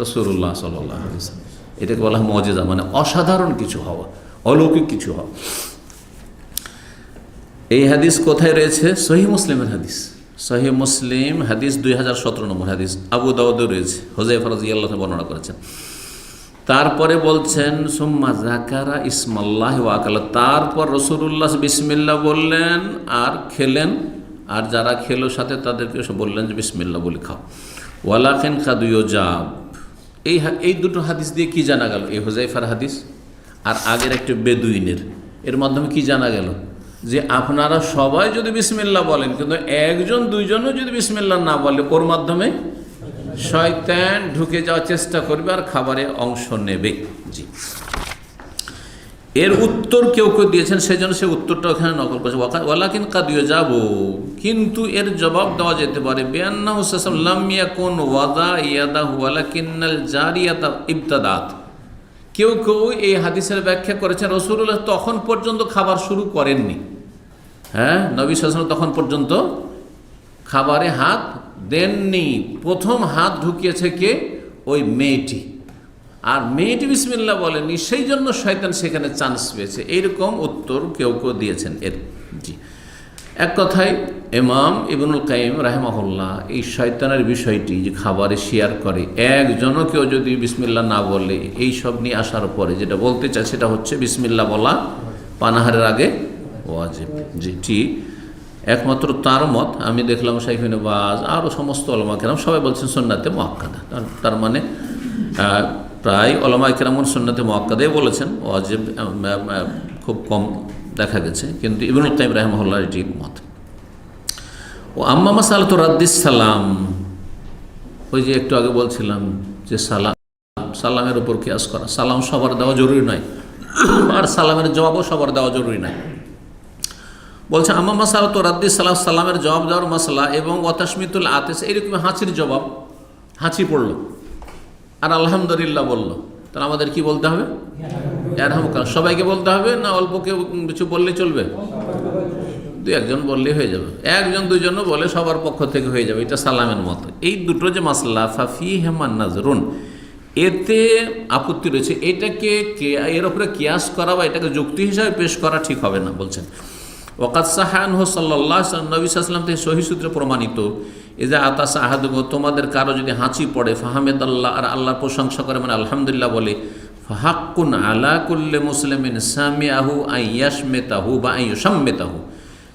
[SPEAKER 1] রাসূলুল্লাহ সাল্লাল্লাহু আলাইহি ওয়াসাল্লাম, এটাকে বলা হয় মুজিজা, মানে অসাধারণ কিছু হওয়া, অলৌকিক কিছু হওয়া। এই হাদিস কোথায় রয়েছে? সহিহ মুসলিমের হাদিস, সহিহ মুসলিম হাদিস 2017 নম্বর হাদিস, আবু দাউদে রয়েছে, হুযায়ফা রাদিয়াল্লাহু আনহু বর্ণনা করেছেন। তারপরে বলছেন সুম্মা যাকারা ইসমাল্লাহি ওয়া আকালা, তারপর রাসূলুল্লাহ বিসমিল্লাহ বললেন আর খেলেন, আর যারা খেলো সাথে তাদেরকে বললেন যে বিসমিল্লাহ বলে খাও। ওয়ালাকিন কাদ ইউজাব, এই দুটো হাদিস দিয়ে কি জানা গেল? এই হুযায়ফার হাদিস আর আগের একটা বেদুইনের, এর মাধ্যমে কি জানা গেল? যে আপনারা সবাই যদি বিসমিল্লাহ বলেন, কিন্তু একজন দুইজনও যদি বিসমিল্লাহ না বলে, ওর মাধ্যমে শয়তান ঢুকে যাওয়ার চেষ্টা করবে আর খাবারে অংশ নেবে। জি, এর উত্তর কেউ কেউ দিয়েছেন, সেই জন্য সে উত্তরটা ওখানে নকল করেছে। ওয়ালাকিন কাদ ইউজাবু, কিন্তু এর জবাব দেওয়া যেতে পারে বিআন্নাহু সাল্লাল্লাহু লাম ইয়াকুন ওয়াদা ইয়াদাহু ওয়ালাকিন্নাল জারিয়াতা ইবতাদাত। কেউ কেউ এই হাদিসের ব্যাখ্যা করেছেন রাসূলুল্লাহ তখন পর্যন্ত খাবার শুরু করেননি, হ্যাঁ, নবী সাল্লাল্লাহু আলাইহি ওয়াসাল্লাম তখন পর্যন্ত খাবারে হাত দেননি। প্রথম হাত ঢুকিয়েছে কে? ওই মেয়েটি, আর মেয়েটি বিসমিল্লাহ বলেনি, সেই জন্য শয়তান সেখানে চান্স পেয়েছে। এইরকম উত্তর কেউ কেউ দিয়েছেন এর। জি, এক কথায় ইমাম ইবনুল কাইয়িম রাহিমাহুল্লাহ এই শয়তানের বিষয়টি যে খাবারে শেয়ার করে, একজনও কেউ যদি বিসমিল্লাহ না বলে, এই সব নিয়ে আসার পরে যেটা বলতে চায় সেটা হচ্ছে বিসমিল্লাহ বলা পানাহারের আগে ওয়াজিব। জি, ঠিক একমাত্র তার মত। আমি দেখলাম শাইখ ইবনে বাজ আরও সমস্ত উলামা কেরাম সবাই বলছেন সুন্নাতে মুআক্কাদা, তার মানে প্রায় উলামা কেরাম সুন্নাতে মুআক্কাদাই বলেছেন, ওয়াজিব খুব কম দেখা গেছে। কিন্তু ইবনুল কাইয়িম রাহিমাহুল্লাহর এটি মত। ও আম্মা মাসালাতু রাদ্দিস সালাম, ওই যে একটু আগে বলছিলাম যে সালামের উপর কিয়াস করা, সালাম সবার দেওয়া জরুরি নয়, আর সালামের জবাবও সবার দেওয়া জরুরি নয়। বলছে আম্মা মাসালাতু রাদ্দিস সালাম, সালামের জবাব দেওয়ার মাসলা, এবং ওয়াতাশমিতুল আতিস, এইরকম হাঁচির জবাব, হাঁচি পড়লো আর আলহামদুলিল্লাহ বললো, তাহলে আমাদের কি বলতে হবে? ইয়ারহামুকাল্লাহ। সবাইকে বলতে হবে না অল্প কেউ কিছু বললে চলবে? দুই একজন বললেই হয়ে যাবে, একজন দুইজনও বলে সবার পক্ষ থেকে হয়ে যাবে, এটা সালামের মতো। এই দুটো যে মাসলা ফাফিহিমা নাজরুন, এতে আপত্তি রয়েছে। এটাকে এর উপরে কিয়াস করা বা এটাকে যুক্তি হিসাবে পেশ করা ঠিক হবে না। বলছেন ওয়াকাদ সাহা আনহু সাল্লাল্লাহু আলাইহি ওয়াসাল্লাম, নবী সাল্লাল্লাহু আলাইহি ওয়াসাল্লাম থেকে সহিহ সূত্রে প্রমাণিত, ইজা আতাসা আহাদুকুম, তোমাদের কারো যদি হাঁচি পড়ে, ফাহামিদাল্লাহ, আর আল্লাহর প্রশংসা করে, মানে আলহামদুলিল্লাহ বলে, ফাহাক্কুন আলা কুল্লি মুসলিমিন সামিআহু আন ইয়াশমিতাহু বা আন ইউশাম্মিতাহু,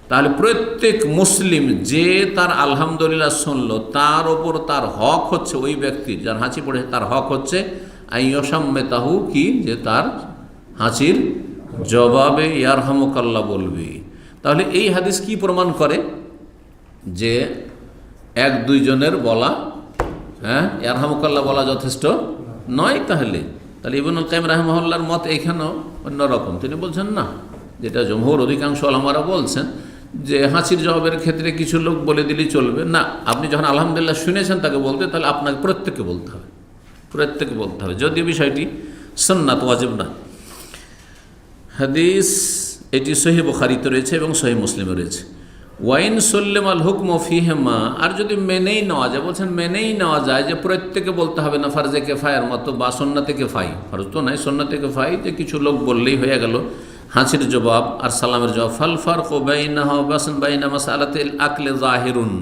[SPEAKER 1] তাহলে প্রত্যেক মুসলিম যে তার আলহামদুলিল্লাহ শুনল, তার ওপর তার হক হচ্ছে, ওই ব্যক্তির যার হাঁচি পড়েছে তার হক হচ্ছে আইয়সাম্মেতাহু, কি, যে তার হাঁচির জবাবে ইয়ারহামুকাল্লাহ বলবে। তাহলে এই হাদিস কি প্রমাণ করে? যে এক দুইজনের বলা, ইয়ারহামুকাল্লাহ বলা যথেষ্ট নয়। তাহলে ইবনুল কাইয়িম রাহিমাহুল্লাহর মত এখানেও অন্যরকম। তিনি বলছেন না, যেটা জমহুর অধিকাংশ ওলামারা বলছেন, যে হাঁচির জবাবের ক্ষেত্রে কিছু লোক বলে দিলেই চলবে না। আপনি যখন আলহামদুলিল্লাহ শুনেছেন তাকে বলতে, তাহলে আপনাকে প্রত্যেককে বলতে হবে, যদিও বিষয়টি সুন্নাত, ওয়াজিব না। হাদিস এটি সহিহ বুখারীতে রয়েছে এবং সহিহ মুসলিমে রয়েছে। ওয়াইন সুল্লিম আল হুকম ফিহিমা, আর যদি মেনেই নেওয়া যায়, বলছেন মেনেই নেওয়া যায় যে প্রত্যেকে বলতে হবে না, ফারজে কেফায়ের মতো বা সুন্নাতে কেফাই, ফরজ তো নাই, সুন্নাতে কেফাই, যে কিছু লোক বললেই হয়ে গেল হাঁচির জবাব আর সালামের জবাব। ফাল ফারকু বাইনাহা ওয়া বাইনা মাসআলাতিল আকলি যাহিরুন,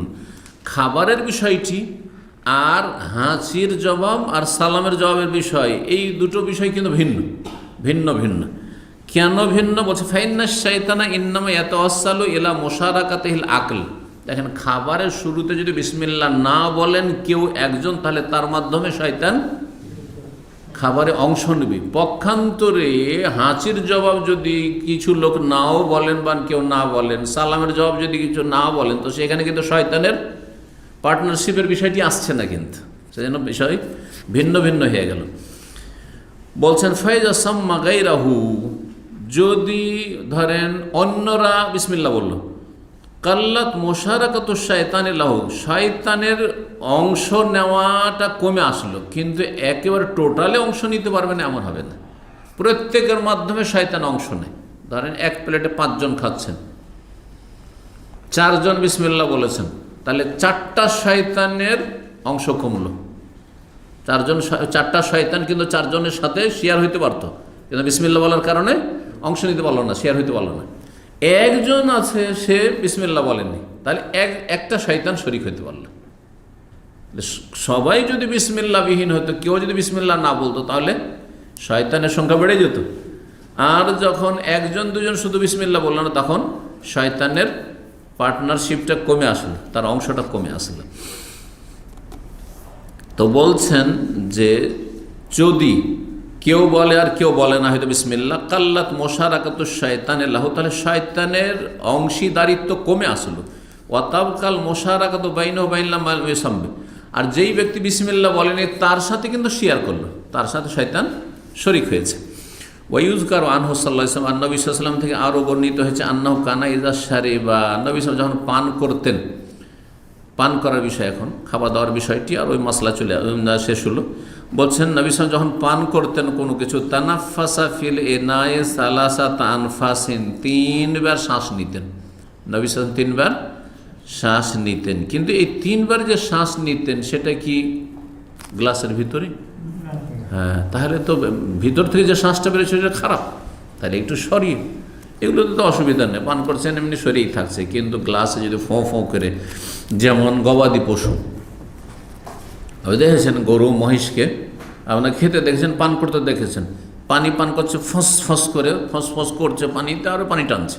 [SPEAKER 1] খাবারের বিষয়টি আর হাঁচির জবাব আর সালামের জবাবের বিষয়, এই দুটো বিষয় কিন্তু ভিন্ন। কেন ভিন্ন? বলছে ফাইন্নাশ শাইতানা ইন্নামা ইয়াতাওয়াসসালু ইলা মুশারাকাতিল আকল। দেখেন, খাবারের শুরুতে যদি বিসমিল্লাহ না বলেন কেউ একজন, তাহলে তার মাধ্যমে শয়তান খাবারে অংশ নেবে। পক্ষান্তরে হাঁচির জবাব যদি কিছু লোক নাও বলেন বা কেউ না বলেন, সালামের জবাব যদি কিছু না বলেন, তো সেখানে কিন্তু শয়তানের পার্টনারশিপের বিষয়টি আসছে না, কিন্তু সেজন্য বিষয় ভিন্ন হয়ে গেল। বলছেন ফাইজা সাম্মা গায়রাহু, যদি ধরেন অন্যরা বিসমিল্লাহ বলল, কাল্লাত মুশারাকাতুশ শায়তানি লাহু, শয়তানের অংশ নেওয়াটা কমে আসলো, কিন্তু একেবারে টোটালে অংশ নিতে পারবে না এমন হবে না। প্রত্যেকের মাধ্যমে শয়তান অংশ নেয়। ধরেন এক প্লেটে 5 জন খাচ্ছেন, 4 জন বিসমিল্লাহ বলেছেন, তাহলে 4টা শয়তানের অংশ কমলো। 4টা শয়তান কিন্তু 4 জনের সাথে শেয়ার হইতে পারত, কিন্তু বিসমিল্লাহ বলার কারণে অংশ নিতে পারলো না, শেয়ার হইতে পারলো না। একজন আছে, সে বিসমিল্লাহ বলেননি, তাহলে একটা শয়তান শরীক হইতে পারলো। সবাই যদি বিসমিল্লাহ বিহীন হতো, কেউ যদি বিসমিল্লাহ না বলতো, তাহলে শয়তানের সংখ্যা বেড়ে যেত। আর যখন 1 2 শুধু বিসমিল্লাহ বললো না, তখন শয়তানের পার্টনারশিপটা কমে আসলো, তার অংশটা কমে আসলো। তো বলছেন যে যদি কেউ বলে আর কেউ বলে না হয়তো বিসমিল্লাহ, কাল্লাত মুশারাকাতুশ শায়তানি লাহু, তাহলে শয়তানের অংশীদারিত্ব কমে আসলো। ওয়াতাবকাল মুশারাকাতু বাইনাহু বাইনা মান ইয়াসাম্মি, আর যেই ব্যক্তি বিসমিল্লাহ বলেনি তার সাথে কিন্তু শেয়ার করলো, তার সাথে শয়তান শরীক হয়েছে। ওয়ায়ুযকারু আনহু সাল্লাল্লাহু আলাইহি ওয়াসাল্লাম, নবী সাল্লাল্লাহু আলাইহি ওয়াসাল্লাম থেকে আরও বর্ণিত হয়েছে, আন্নাহু কানা ইযা শারিবা, নবী সাল্লাল্লাহু যখন পান করতেন, পান করার বিষয়, এখন খাওয়া দাওয়ার বিষয়টি আর ওই মশলা শেষ হলো। বলছেন নবী সাল্লাল্লাহু যখন পান করতেন কোনো কিছু, তানাফাসা ফিল ইনায়ে সালাসাতা আনফাসিন, 3 বার শ্বাস নিতেন। নবী সাল্লাল্লাহু 3 বার শ্বাস নিতেন, কিন্তু এই 3 বার যে শ্বাস নিতেন সেটা কি গ্লাসের ভিতরে? হ্যাঁ, তাহলে তো ভিতর থেকে যে শ্বাসটা বেরোচ্ছে সেটা খারাপ, তাহলে একটু সরিয়ে, এগুলোতে তো অসুবিধা নেই, পান করছেন এমনি সরিয়েই থাকছে। কিন্তু গ্লাসে যদি ফোঁ ফোঁ করে, যেমন গবাদি পশু, আপনি দেখেছেন গরু মহিষকে আপনার খেতে দেখেছেন, পান করতে দেখেছেন, পানি পান করছে, ফস করে ফস করছে পানিতে, আরও পানি টানছে।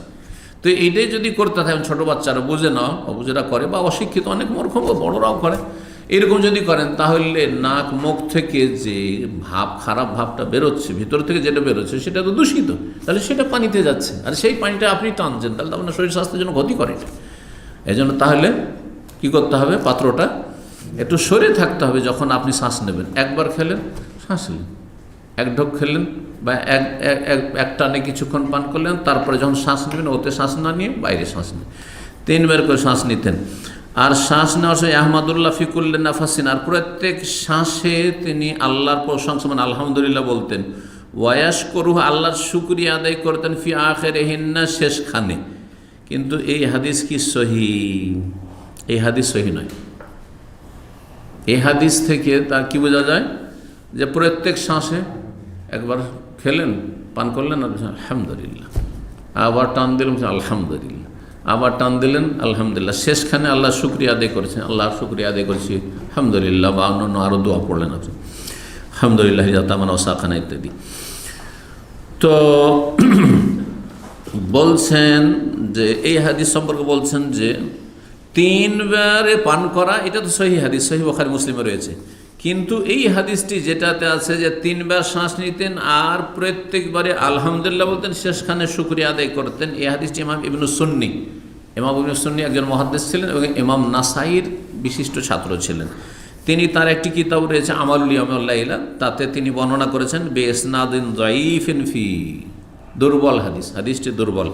[SPEAKER 1] তো এইটাই যদি করতে থাকেন, ছোটো বাচ্চারা বুঝে না, অবুঝেরা করে, বা অশিক্ষিত অনেক মূর্খ বড়রাও করে, এরকম যদি করেন, তাহলে নাক মুখ থেকে যে ভাব, খারাপ ভাবটা বেরোচ্ছে, ভিতর থেকে যেটা বেরোচ্ছে সেটা তো দূষিত, তাহলে সেটা পানিতে যাচ্ছে, আর সেই পানিটা আপনি টানছেন, তাহলে তো আপনার শরীর স্বাস্থ্যের জন্য ক্ষতি করে। এই জন্য তাহলে কী করতে হবে, পাত্রটা একটু সরে থাকতে হবে যখন আপনি শ্বাস নেবেন। একবার খেলেন, শ্বাস নিলেন, 1 ঢোক খেলেন বা এক টানে কিছুক্ষণ পান করলেন, তারপরে যখন শ্বাস নেবেন ওতে শ্বাস না নিয়ে বাইরে শ্বাস নেন। 3 বার করে শ্বাস নিতেন। আর শ্বাস নেওয়ার সময় আহমাদুল্লাহ ফিকুল্লে নাফাসিন, আর প্রত্যেক শ্বাসে তিনি আল্লাহর প্রশংসা, মানে আলহামদুলিল্লাহ বলতেন। ওয়াস করুহ, আল্লাহর শুকরিয়া আদায় করতেন, ফি আখিরিহিন্না, শেষখানে। কিন্তু এই হাদিস কি সহি? এই হাদিস সহি নয়। এই হাদিস থেকে তার কি বোঝা যায়, যে প্রত্যেক শ্বাসে একবার খেলেন, পান করলেন, আলহামদুলিল্লাহ, আবার টান দিলেন আলহামদুলিল্লাহ, আবার টান দিলেন আলহামদুলিল্লাহ, শেষখানে আল্লাহ শুকরিয়া আদায় করেছেন, আল্লাহর শুকরিয়া আদায় করেছি আলহামদুলিল্লাহ, বা অন্য আরও দোয়া পড়লেন আপনি, আলহামদুলিল্লাহ জাতামান ওসাখানা ইত্যাদি। তো বলছেন যে এই হাদিস সম্পর্কে বলছেন যে 3 বারে পান করা, এটা তো সহিহ হাদিস, সহিহ বুখারী মুসলিমে রয়েছে। কিন্তু এই হাদিসটি যেটাতে আছে যে 3 বার শ্বাস নিতেন আর প্রত্যেকবারে আলহামদুলিল্লাহ বলতেন, শেষখানে শুকরিয়া আদায় করতেন, এই হাদিসটি ইমাম ইবনে সুন্নি একজন মুহাদ্দিস ছিলেন এবং ইমাম নাসাইর বিশিষ্ট ছাত্র ছিলেন। তিনি তার একটি কিতাব রয়েছে আমালুল ইয়াউমিল লাইলা, তাতে তিনি বর্ণনা করেছেন বিইসনাদিন যায়িফিন ফি, দুর্বল হাদিস, হাদিসটি দুর্বল।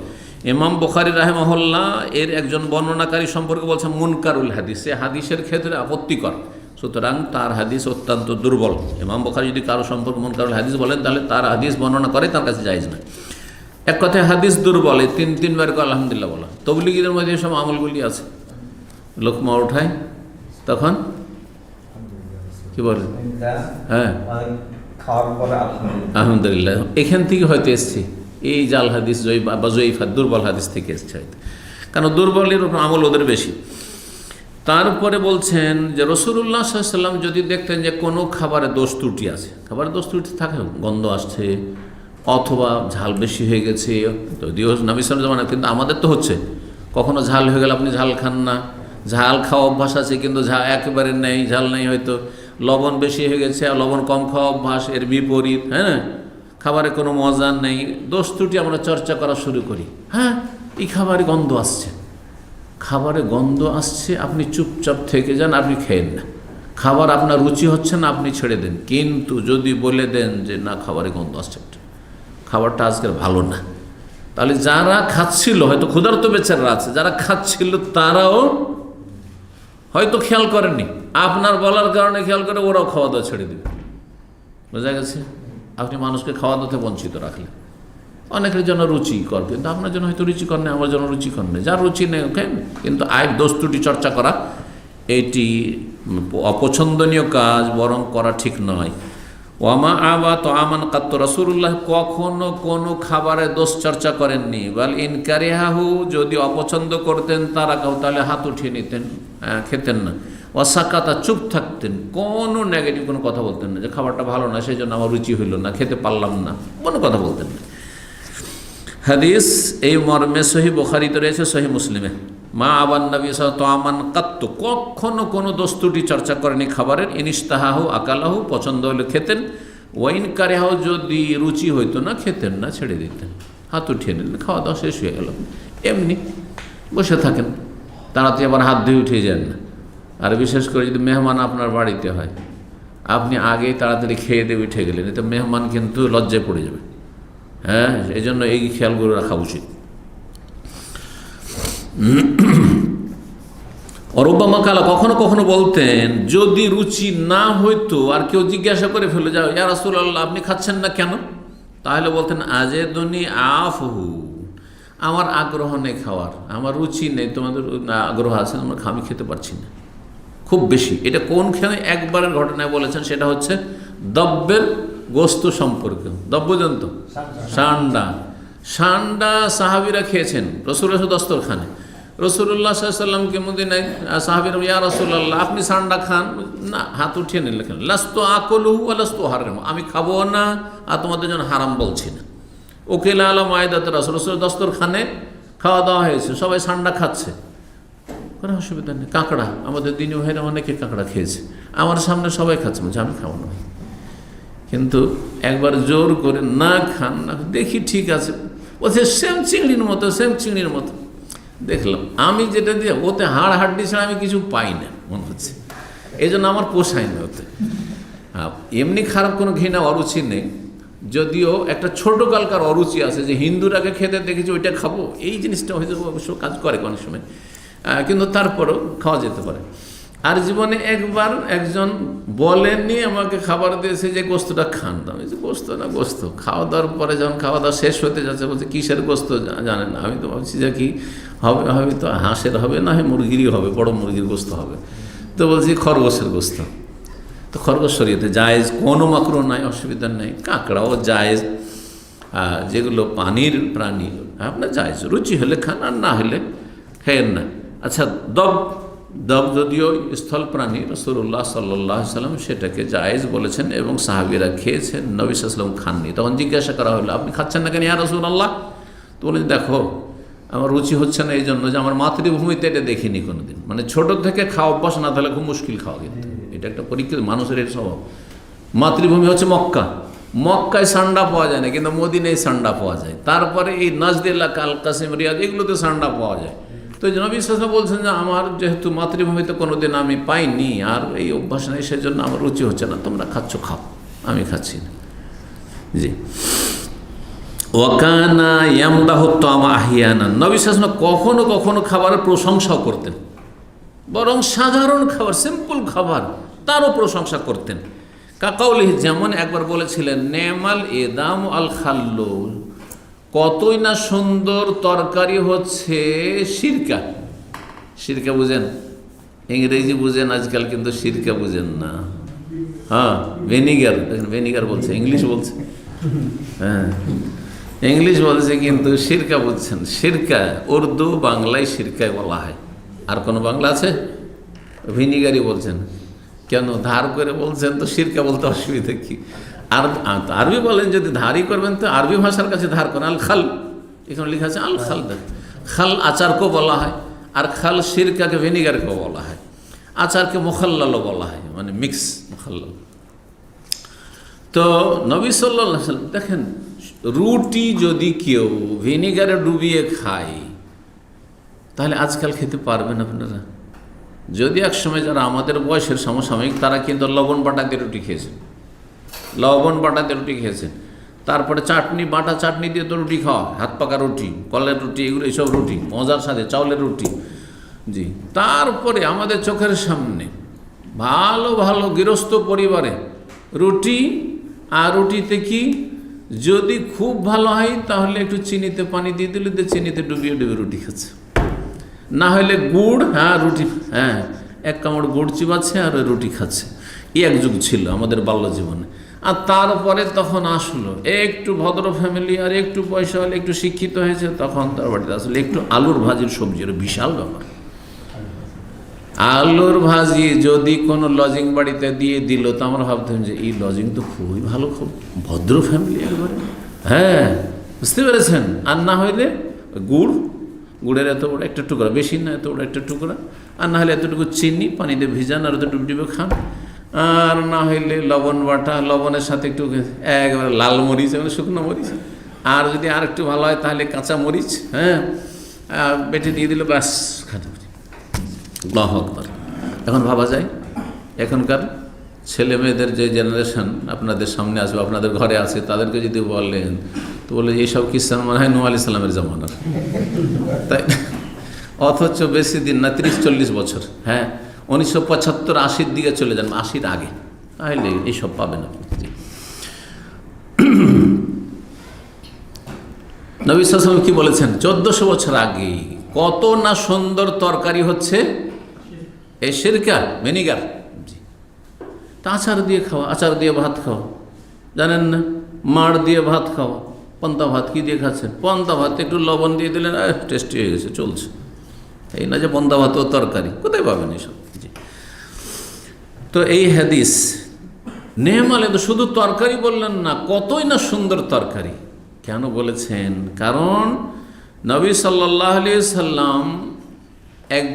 [SPEAKER 1] ইমাম বুখারী রাহিমাহুল্লাহ এর একজন বর্ণনাকারী সম্পর্কে বলছেন মুনকারুল হাদিস, সে হাদিসের ক্ষেত্রে আপত্তিকর, সুতরাং তার হাদিস অত্যন্ত দুর্বল। ইমাম বুখারী যদি কারো সম্পর্কে মুনকারুল হাদিস বলেন তাহলে তার হাদিস বর্ণনা করে তার কাছে জায়েজ না। এক কথায় হাদিস দুর্বল। এই 3 বার করে আলহামদুলিল্লাহ বলা। তবলিগীদের মধ্যে সব আমলগুলি আছে, লোকমা উঠায় তখন কি বলে, হ্যাঁ আলহামদুলিল্লাহ, এখান থেকে হয়তো এসছে এই জাল হাদিস বা জয়ীফা, দুর্বল হাদিস থেকে এসছে হয়তো, কারণ দুর্বলের উপর আমল ওদের বেশি। তারপরে বলছেন যে রাসূলুল্লাহ সাল্লাল্লাহু আলাইহি ওয়াসাল্লাম যদি দেখতেন যে কোনো খাবারে দোষ ত্রুটি আছে, খাবারের দোষ ত্রুটি থাকে, গন্ধ আসছে অথবা ঝাল বেশি হয়ে গেছে, যদিও নবী সাল্লাল্লাহু আলাইহি ওয়াসাল্লাম, কিন্তু আমাদের তো হচ্ছে কখনো ঝাল হয়ে গেলে আপনি ঝাল খান না, ঝাল খাওয়া অভ্যাস আছে কিন্তু ঝাল একেবারে নেই, ঝাল নেই, হয়তো লবণ বেশি হয়ে গেছে আর লবণ কম খাওয়া অভ্যাস, এর বিপরীত, হ্যাঁ, খাবারে কোনো মজা নেই, দোষ ত্রুটি আমরা চর্চা করা শুরু করি। হ্যাঁ, এই খাবারে গন্ধ আসছে, খাবারে গন্ধ আসছে, আপনি চুপচাপ থেকে যান, আপনি খেয়েন না, খাবার আপনার রুচি হচ্ছে না, আপনি ছেড়ে দেন। কিন্তু যদি বলে দেন যে না খাবারে গন্ধ আসছে, খাবারটা আজকের ভালো না, তাহলে যারা খাচ্ছিল, হয়তো ক্ষুধার্ত বেচারা আছে, যারা খাচ্ছিল তারাও হয়তো খেয়াল করেননি, আপনার বলার কারণে খেয়াল করে ওরাও খাওয়া দাওয়া ছেড়ে দেবে। বোঝা গেছে? আপনি মানুষকে খাওয়া দাওয়াতে বঞ্চিত রাখলেন। অনেকের জন্য রুচিকর, কিন্তু আপনার জন্য হয়তো রুচিকর নেই, আমার জন্য রুচিকর নেই, যার রুচি নেই ওকে। কিন্তু আয়ের দোষ ত্রুটি চর্চা করা এটি অপছন্দনীয় কাজ, বরং করা ঠিক নয়। ওয়ামা আবা তো আমান কাত্ত, রাসূলুল্লাহ কখনো কোনো খাবারে দোষ চর্চা করেননি। বাল ইনকারিহাহু, যদি অপছন্দ করতেন তারা তাহলে হাত উঠিয়ে নিতেন, খেতেন না। ওয়াসাকাতা, চুপ থাকতেন, কোনো নেগেটিভ কোনো কথা বলতেন না যে খাবারটা ভালো না সেই জন্য আমার রুচি হইল না, খেতে পারলাম না, কোনো কথা বলতেন না। হাদিস এই মর্মে সহিহ বুখারীতে রয়েছে, সহিহ মুসলিমে। মা আবান নবী সাল্লাল্লাহু আমান কাত্তু, কখনো কোনো দোষ ত্রুটি চর্চা করেনি খাবারের। ইনিস্তাহাহু আকালাহু, পছন্দ হলে খেতেন। ওয়াইন কারিহাহু, যদি রুচি হইতো না খেতেন না, ছেড়ে দিতেন, হাত উঠিয়ে নিলেন, খাওয়া দাওয়া শেষ হয়ে গেল, এমনি বসে থাকেন, তাড়াতাড়ি আবার হাত ধুয়ে উঠে যান না। আর বিশেষ করে যদি মেহমান আপনার বাড়িতে হয়, আপনি আগেই তাড়াতাড়ি খেয়ে দিয়ে উঠে গেলেন, এতে মেহমান কিন্তু লজ্জায় পড়ে যাবে। হ্যাঁ, এই জন্য এই খেয়ালগুলো রাখা উচিত। অরুবামা কালা, কখনো কখনো বলতেন যদি রুচি না হইতো আর কেউ জিজ্ঞাসা করে ফেলে, যাও ইয়া রাসূলুল্লাহ আপনি খাচ্ছেন না কেন, তাহলে বলতেন আজেদুনি আফহু, আমার আগ্রহ নেই খাওয়ার, আমার রুচি নেই, তোমাদের আগ্রহ আছে, আমি খেতে পারছি না খুব বেশি। এটা কোনখানে একবারের ঘটনায় বলেছেন, সেটা হচ্ছে দব্বের গোস্ত সম্পর্কে। দব্ব জানতো, সান্ডা, সান্ডা সাহাবিরা খেয়েছেন রাসূলুল্লাহ দস্তরখানে। রাসূলুল্লাহ সাল্লাল্লাহু আলাইহি ওয়াসাল্লামকে মদিনায় সাহাবীরা, ইয়া রাসূলুল্লাহ আপনি সান্ডা খান না, হাত উঠিয়ে নিলেন, লাস্তু আকুলু ওয়া লাস্তু হারাম, আমি খাবো না আর তোমাদের জন্য হারাম বলছি না। ওকিলা আলা মায়দাত রাসূল, দস্তরখানে খাওয়া দাওয়া হয়েছে, সবাই সান্ডা খাচ্ছে, কোনো অসুবিধা নেই। কাঁকড়া, আমাদের দিনী ভাইরা অনেকে কাঁকড়া খেয়েছে, আমার সামনে সবাই খাচ্ছে, বলছে আমি খাবো না। কিন্তু একবার জোর করে না খান না, দেখি ঠিক আছে, বলছে সেম চিংড়ির মতো, সেম চিংড়ির মতো। দেখলাম আমি যেটা দিয়ে ওতে হাড় হাড্ডি ছাড়া আমি কিছু পাই না মনে হচ্ছে, এই জন্য আমার পোষায় না ওতে। এমনি খারাপ কোনো ঘৃণা অরুচি নেই, যদিও একটা ছোটোকালকার অরুচি আছে যে হিন্দুরাকে খেতে দেখেছি ওইটা খাবো, এই জিনিসটা হয়তো অবশ্য কাজ করে অনেক সময়, কিন্তু তারপরেও খাওয়া যেতে পারে। আর জীবনে একবার একজন বলেননি আমাকে খাবার দিয়েছে যে গোস্তটা খান, আমি যে গোস্ত না, গোস্ত খাওয়া দাওয়ার পরে যখন খাওয়া দাওয়া শেষ হতে যাচ্ছে বলছে কিসের গোস্ত জানেন না, আমি তো ভাবছি যে কি হবে, হবে তো হাঁসের হবে না হয় মুরগিরই হবে, বড় মুরগির গোস্ত হবে, তো বলছি খরগোশের গোস্ত। তো খরগোশ শরীয়তে জায়েজ, কোনো মাকরুহ নাই, অসুবিধা নেই। কাঁকড়াও জায়েজ, যেগুলো পানির প্রাণী আপনার জায়েজ, রুচি হলে খান আর না হলে খেয়েন না। আচ্ছা, দব যদিও স্থল প্রাণী, রাসূলুল্লাহ সাল্লাল্লাহু আলাইহি ওয়াসাল্লাম সেটাকে জায়েজ বলেছেন এবং সাহাবীরা খেয়েছেন, নবী সাল্লাল্লাহু আলাইহি ওয়াসাল্লাম খাননি। তখন জিজ্ঞাসা করা হলো আপনি খাচ্ছেন না কেন ইয়া রাসূলুল্লাহ? তো বলে দেখো আমার রুচি হচ্ছে না এই জন্য যে আমার মাতৃভূমিতে এটা দেখিনি কোনো দিন। মানে ছোটো থেকে খাওয়া অভ্যাস না তাহলে খুব মুশকিল খাওয়া, কিন্তু এটা একটা পরীক্ষিত মানুষের এর স্বভাব। মাতৃভূমি হচ্ছে মক্কা, মক্কায় সান্ডা পাওয়া যায় না, কিন্তু মদিনায় সান্ডা পাওয়া যায়। তারপরে এই নাজদ এলাকা আল কাসিম রিয়াদ এগুলোতে সান্ডা পাওয়া যায়। তো নবী সাল্লাল্লাহু আলাইহি ওয়াসাল্লাম বলছেন যে আমার যেহেতু মাতৃভূমিতে কোনো দিন আমি পাইনি আর এই অভ্যাস নেই, সেজন্য আমার রুচি হচ্ছে না, তোমরা খাচ্ছ খাও, আমি খাচ্ছি না। জি। ওয়াকানা ইয়ামদাহু তাআমা আহিয়ানা, নবী সাল্লাল্লাহু আলাইহি ওয়াসাল্লাম কখনো কখনো খাবারের প্রশংসাও করতেন, বরং সাধারণ খাবার, সিম্পল খাবার তারও প্রশংসা করতেন। কাকাউলিহি, যেমন একবার বলেছিলেন নেমাল এদাম আল খাল্লু, কতই না সুন্দর তরকারি হচ্ছে সিরকা। সিরকা বুঝেন? ইংরেজি বুঝেন আজকাল, কিন্তু সিরকা বুঝেন না। হ্যাঁ, ভিনিগার, দেখেন ভিনিগার বলছে, ইংলিশ বলছে। হ্যাঁ, ইংলিশ বলছে কিন্তু সিরকা বুঝছেন। সিরকা উর্দু বাংলায় সিরকায় বলা হয়। আর কোনো বাংলা আছে? ভিনিগারই বলছেন। কেন ধার করে বলছেন তো সিরকা বলতে অসুবিধা কি? আর আরবি বলেন যদি ধারই করবেন তো আরবি ভাষার কাছে ধার করেন। আল খাল, এখানে লেখা আছে আল খাল। খাল আচারকেও বলা হয়, আর খাল সিরকাকে ভিনিগারকেও বলা হয়। আচারকে মুখাল্লালও বলা হয়, মানে মিক্স মুখাল্লাল। তো নবী সাল্লাল্লাহু আলাইহি ওয়াসাল্লাম দেখেন, রুটি যদি কেউ ভিনিগারে ডুবিয়ে খায় তাহলে আজকাল খেতে পারবেন আপনারা? যদি এক সময় যারা আমাদের বয়সের সমসাময়িক, তারা কিন্তু লবণ বাটা দিয়ে রুটি খেয়েছেন, লবণ বাটা দিয়ে রুটি খেয়েছেন। তারপরে চাটনি, বাটা চাটনি দিয়ে তো রুটি খাওয়া, হাত পাকা রুটি, কলের রুটি, এগুলো এইসব রুটি মজার সাথে, চাউলের রুটি। জি। তারপরে আমাদের চোখের সামনে ভালো ভালো গৃহস্থ পরিবারে রুটি, আর রুটিতে কি যদি খুব ভালো হয় তাহলে একটু চিনিতে পানি দিয়ে দিলে চিনিতে ডুবিয়ে ডুবিয়ে রুটি খাচ্ছে, না হলে গুড়, হ্যাঁ রুটি, হ্যাঁ এক কামড় গুড় চিবাচ্ছে আর ওই রুটি খাচ্ছে। এই এক যুগ ছিল আমাদের বাল্য জীবনে। আর তারপরে তখন আসলো একটু ভদ্র ফ্যামিলি, আর একটু পয়সা হলে, একটু শিক্ষিত হয়েছে, তখন তার বাড়িতে আসলে একটু আলুর ভাজির সবজি, বিশাল ব্যাপার। আলুর ভাজি যদি কোনো লজিং বাড়িতে দিয়ে দিল তো আমরা ভাবতাম যে এই লজিং তো খুবই ভালো, খুব ভদ্র ফ্যামিলি একবারে। হ্যাঁ, বুঝতে পেরেছেন? আর না হইলে গুড়, গুড়ের এত বড় একটা টুকরা, বেশি না, এত বড় একটা টুকরা, আর না হলে এতটুকু চিনি পানি দিয়ে ভিজান আর এত ডুবডুবে খান। আর না হইলে লবণ বাটা, লবণের সাথে একটু একবারে লাল মরিচ, মানে শুকনো মরিচ, আর যদি আর একটু ভালো হয় তাহলে কাঁচা মরিচ, হ্যাঁ বেটে দিয়ে দিল, ব্যাস খাতে। আল্লাহু আকবার। এখন ভাবা যায় এখনকার ছেলে মেয়েদের যে জেনারেশন আপনাদের সামনে আসবে, আপনাদের ঘরে আছে, তাদেরকে যদি বলেন তো বলে এইসব কিস্সা মনে হয় নূহ আলাইহিস সালামের জামানার, তাই? অথচ বেশি দিন না, 30-40 বছর, হ্যাঁ 1975-80-র দিকে চলে যান, 80-র আগে, তাহলে এইসব পাবেন আপনি। নবী সাল্লাল্লাহু আলাইহি ওয়াসাল্লাম কি বলেছেন? 1400 বছর আগে কত না সুন্দর তরকারি হচ্ছে এই সিরকা, ভিনিগার। তা আচার দিয়ে খাওয়া, আচার দিয়ে ভাত খাওয়া, জানেন না? মাড় দিয়ে ভাত খাওয়া, পান্তা ভাত কি দিয়ে খাচ্ছেন? পান্তা ভাত একটু লবণ দিয়ে দিলেন, টেস্টি হয়ে গেছে, চলছে। এই না যে পান্তা ভাত ও তরকারি, কোথায় পাবেন এইসব? জি। তো এই হাদিস নেমালে তো শুধু তরকারি বললেন না, কতই না সুন্দর তরকারি। কেন বলেছেন? কারণ নবী সাল্লাল্লাহু আলাইহি সাল্লাম এক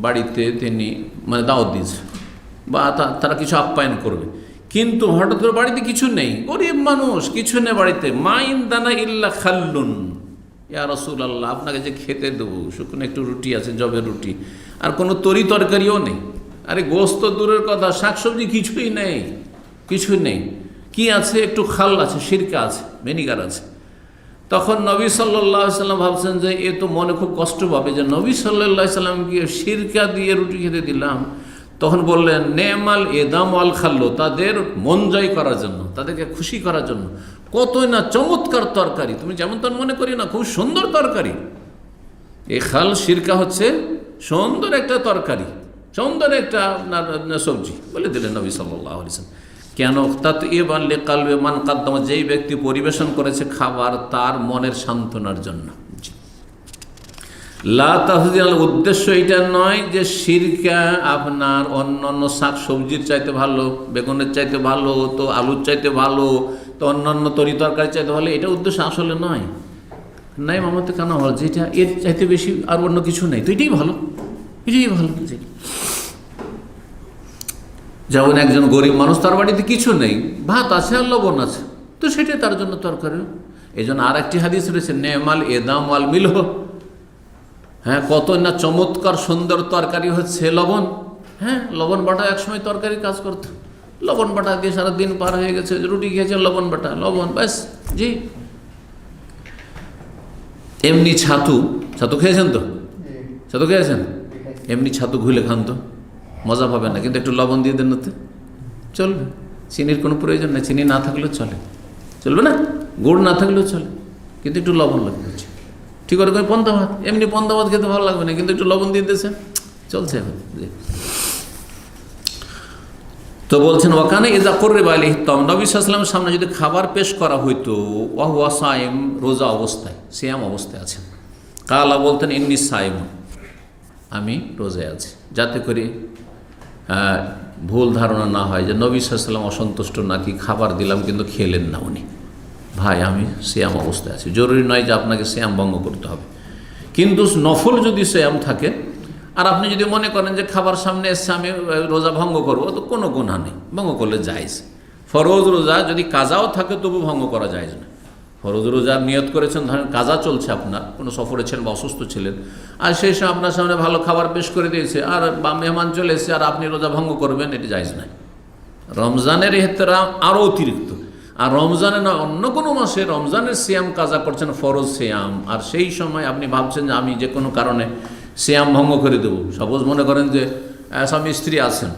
[SPEAKER 1] বাড়িতে তিনি মানে দাওয়াত দিয়েছে, বা তারা কিছু আপ্যায়ন করবে, কিন্তু হঠাৎ করে বাড়িতে কিছু নেই, গরিব মানুষ, কিছু নেই বাড়িতে। মাইন দানা ইল্লা খাল্লুন, ইয়া রাসূলুল্লাহ আপনাকে যে খেতে দেবো শুকনো একটু রুটি আছে, জবের রুটি, আর কোনো তরি তরকারিও নেই। আরে গোস্ত দূরের কথা, শাকসবজি কিছুই নেই, কিছুই নেই। কি আছে? একটু খাল আছে, সিরকা আছে, ভিনিগার আছে। তখন নবী সাল্লাল্লাহু আলাইহি সাল্লাম ভাবছেন যে এ তো মনে খুব কষ্ট পাবে যে নবী সাল্লাল্লাহু আলাইহি সাল্লামকে সিরকা দিয়ে রুটি খেতে দিলাম। তখন বললেন নেমাল এদাম আল খাল্লো, তাদের মন জয় করার জন্য, তাদেরকে খুশি করার জন্য কতই না চমৎকার তরকারি, তুমি যেমন তেমন মনে করি না, খুব সুন্দর তরকারি। এই খাল সিরকা হচ্ছে সুন্দর একটা তরকারি, সুন্দর একটা সবজি বলে দিলেন নবী সাল্লাল্লাহু আলাইহি সাল্লাম। কেন? তাতে এ বানলে কালবে মান কাদ্দাম, যেই ব্যক্তি পরিবেশন করেছে খাবার, তার মনের সান্ত্বনার জন্য। লা তাহজিল, উদ্দেশ্য এটা নয় যে সিরকা আপনার অন্য অন্য শাক সবজির চাইতে ভালো, বেগুনের চাইতে ভালো, তো আলুর চাইতে ভালো, তো অন্যান্য তরি তরকারির চাইতে ভালো, এটা উদ্দেশ্য আসলে নয়। নাই মামাতে কেন ভালো, যেটা এর চাইতে বেশি আর অন্য কিছু নেই, তো এটাই ভালো, এটাই ভালো। যেমন একজন গরিব মানুষ, তার বাড়িতে কিছু নেই, ভাত আছে আর লবণ আছে, তো সেটাই তার জন্য তরকারি। এই জন্য আর একটি হাদিস রয়েছে, নেমাল এদাম আল মিলহ, হ্যাঁ, কত না চমৎকার সুন্দর তরকারি হচ্ছে লবণ। হ্যাঁ, লবণ বাটা একসময় তরকারি কাজ করতো, লবণ বাটা দিয়ে সারা দিন পার হয়ে গেছে, রুটি খেয়েছেন লবণ বাটা, লবণ, ব্যাস। জি, এমনি ছাতু খেয়েছেন তো? ছাতু খেয়েছেন? এমনি ছাতু ঘুলে খান তো, মজা পাবেন না, কিন্তু একটু লবণ দিয়ে দেন ওতে, চলবে। চিনির কোনো প্রয়োজন নেই, চিনি না থাকলেও চলবে না, গুড় না থাকলেও চলে, কিন্তু একটু লবণ লাগবে। ঠিক করে পন্তা ভাত, এমনি পন্তা ভাত খেতে ভালো লাগবে না, কিন্তু একটু লবণ দিয়ে দিয়েছে, চলছে এখন। তো বলছেন ওয়াকানে ইজা কুররিবা আলাইহি তাম, নবী সাল্লাল্লাহু আলাইহি ওয়াসাল্লামের সামনে যদি খাবার পেশ করা হইতো, ওয়া হুয়া সাইম, রোজা অবস্থায়, সিয়াম অবস্থায় আছেন, কালা বলতেন ইন্নী সাইমুন, আমি রোজায় আছি, যাতে করে ভুল ধারণা না হয় যে নবী সাল্লাল্লাহু আলাইহি ওয়াসাল্লাম অসন্তুষ্ট, নাকি খাবার দিলাম কিন্তু খেলেন না উনি। ভাই, আমি সিয়াম অবস্থায় আছি, জরুরি নয় যে আপনাকে সিয়াম ভঙ্গ করতে হবে, কিন্তু নফল যদি সিয়াম থাকে আর আপনি যদি মনে করেন যে খাবার সামনে এসে আমি রোজা ভঙ্গ করবো, তো কোনো গুনাহ নেই, ভঙ্গ করলে জায়েজ। ফরজ রোজা যদি কাজাও থাকে তবু ভঙ্গ করা জায়েজ না। ফরজ রোজার নিয়ত করেছেন, ধরেন কাজা চলছে, আপনার কোনো সফরে ছিলেন বা অসুস্থ ছিলেন, আর সেই সময় আপনার সামনে ভালো খাবার পেশ করে দিয়েছে, আর বা মেহমান চলে এসেছে, আর আপনি রোজা ভঙ্গ করবেন, এটি জায়েজ নাই। রমজানের ইহতেরাম আরও অতিরিক্ত, আর রমজানে না অন্য কোনো মাসে রমজানের সিয়াম কাজা করছেন, ফরজ সিয়াম, আর সেই সময় আপনি ভাবছেন যে আমি যে কোনো কারণে সিয়াম ভঙ্গ করে দেবো। সাপোজ মনে করেন যে স্বামী স্ত্রী আছেন,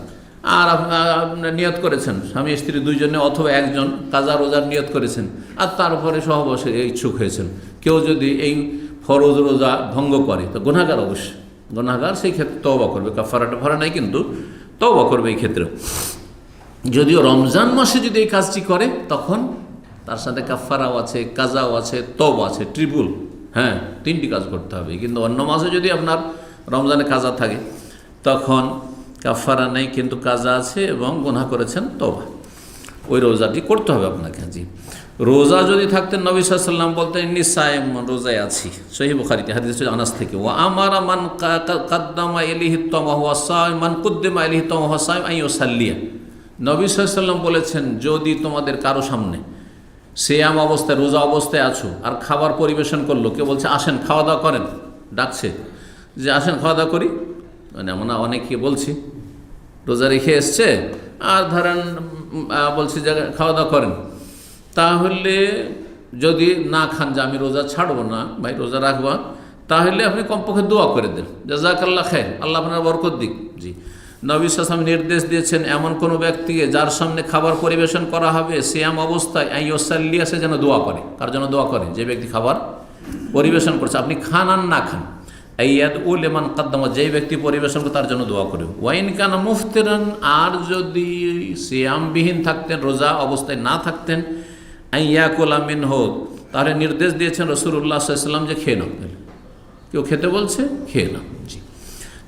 [SPEAKER 1] আর আপনার নিয়ত করেছেন, স্বামী স্ত্রী দুইজনে অথবা একজন কাজা রোজার নিয়ত করেছেন, আর তারপরে সহবাসে ইচ্ছুক হয়েছেন। কেউ যদি এই ফরজ রোজা ভঙ্গ করে তো গুনাহগার, অবশ্যই গুনাহগার, সেই ক্ষেত্রে তওবা করবে, কাফারাটা ভরা নাই, কিন্তু তওবা করবে এই ক্ষেত্রে। যদিও রমজান মাসে যদি এই কাজটি করে, তখন তার সাথে কাফারাও আছে, কাজাও আছে, তওবা আছে, ট্রিপল, হ্যাঁ, 3টি কাজ করতে হবে। কিন্তু অন্য মাসে যদি আপনার রমজানে কাজা থাকে, তখন কাফারা নেই, কিন্তু কাজা আছে এবং গুনাহ করেছেন, তওবা, ওই রোজাটি করতে হবে আপনাকে। জি, রোজা যদি থাকতেন, নবী সাল্লাল্লাহু আলাইহি ওয়াসাল্লাম বলতেন ইন্নী সাইম, রোজায় আছি। সহিহ বুখারীতে হাদিস হচ্ছে আনাস থেকে, ওয়া আমারা মান কাদ্দামা ইলাইহি তাম ওয়া হুয়া সাইম, মান কুদ্দিমা ইলাইহি তাম ওয়া হুয়া সাইম আন ইউসাল্লিয়া। নবী সাল্লাল্লাহু আলাইহি ওয়াসাল্লাম বলেছেন, যদি তোমাদের কারো সামনে সিয়াম অবস্থায়, রোজা অবস্থায় আছো, আর খাবার পরিবেশন করলো, কেউ বলছে আসেন খাওয়া দাওয়া করেন, ডাকছে যে আসেন খাওয়া দাওয়া করি, মানে আমরা অনেকে বলছি রোজা রেখে এসছে, আর ধরেন বলছি যে খাওয়া দাওয়া করেন, তাহলে যদি না খান যে আমি রোজা ছাড়বো না ভাই, রোজা রাখবা, তাহলে আপনি কমপক্ষে দোয়া করে দেন, জাযাকাল্লাহ খাইর, আল্লাহ আপনার বরকত দিক। জি, নবী সাল্লাল্লাহু আলাইহি ওয়াসাল্লাম নির্দেশ দিয়েছেন, এমন কোনো ব্যক্তিকে যার সামনে খাবার পরিবেশন করা হবে সিয়াম অবস্থায়, আইয়ুসাল্লিয়া, সে যেন দোয়া করে। কার জন্য দোয়া করে? যে ব্যক্তি খাবার পরিবেশন করছে, আপনি খান আর না খান, আইয়াদ উল মান কাদ্দামা, যেই ব্যক্তি পরিবেশন করে তার জন্য দোয়া করে। ওয়াইন কানা মুফতিরান, আর যদি সিয়ামবিহীন থাকতেন, রোজা অবস্থায় না থাকতেন, আইয়াকুলা মিনহু, তাহলে নির্দেশ দিয়েছেন রাসূলুল্লাহ সাল্লাল্লাহু আলাইহি ওয়াসাল্লাম যে খেয়ে নাও। কেউ খেতে বলছে, খেয়ে নাও। জি,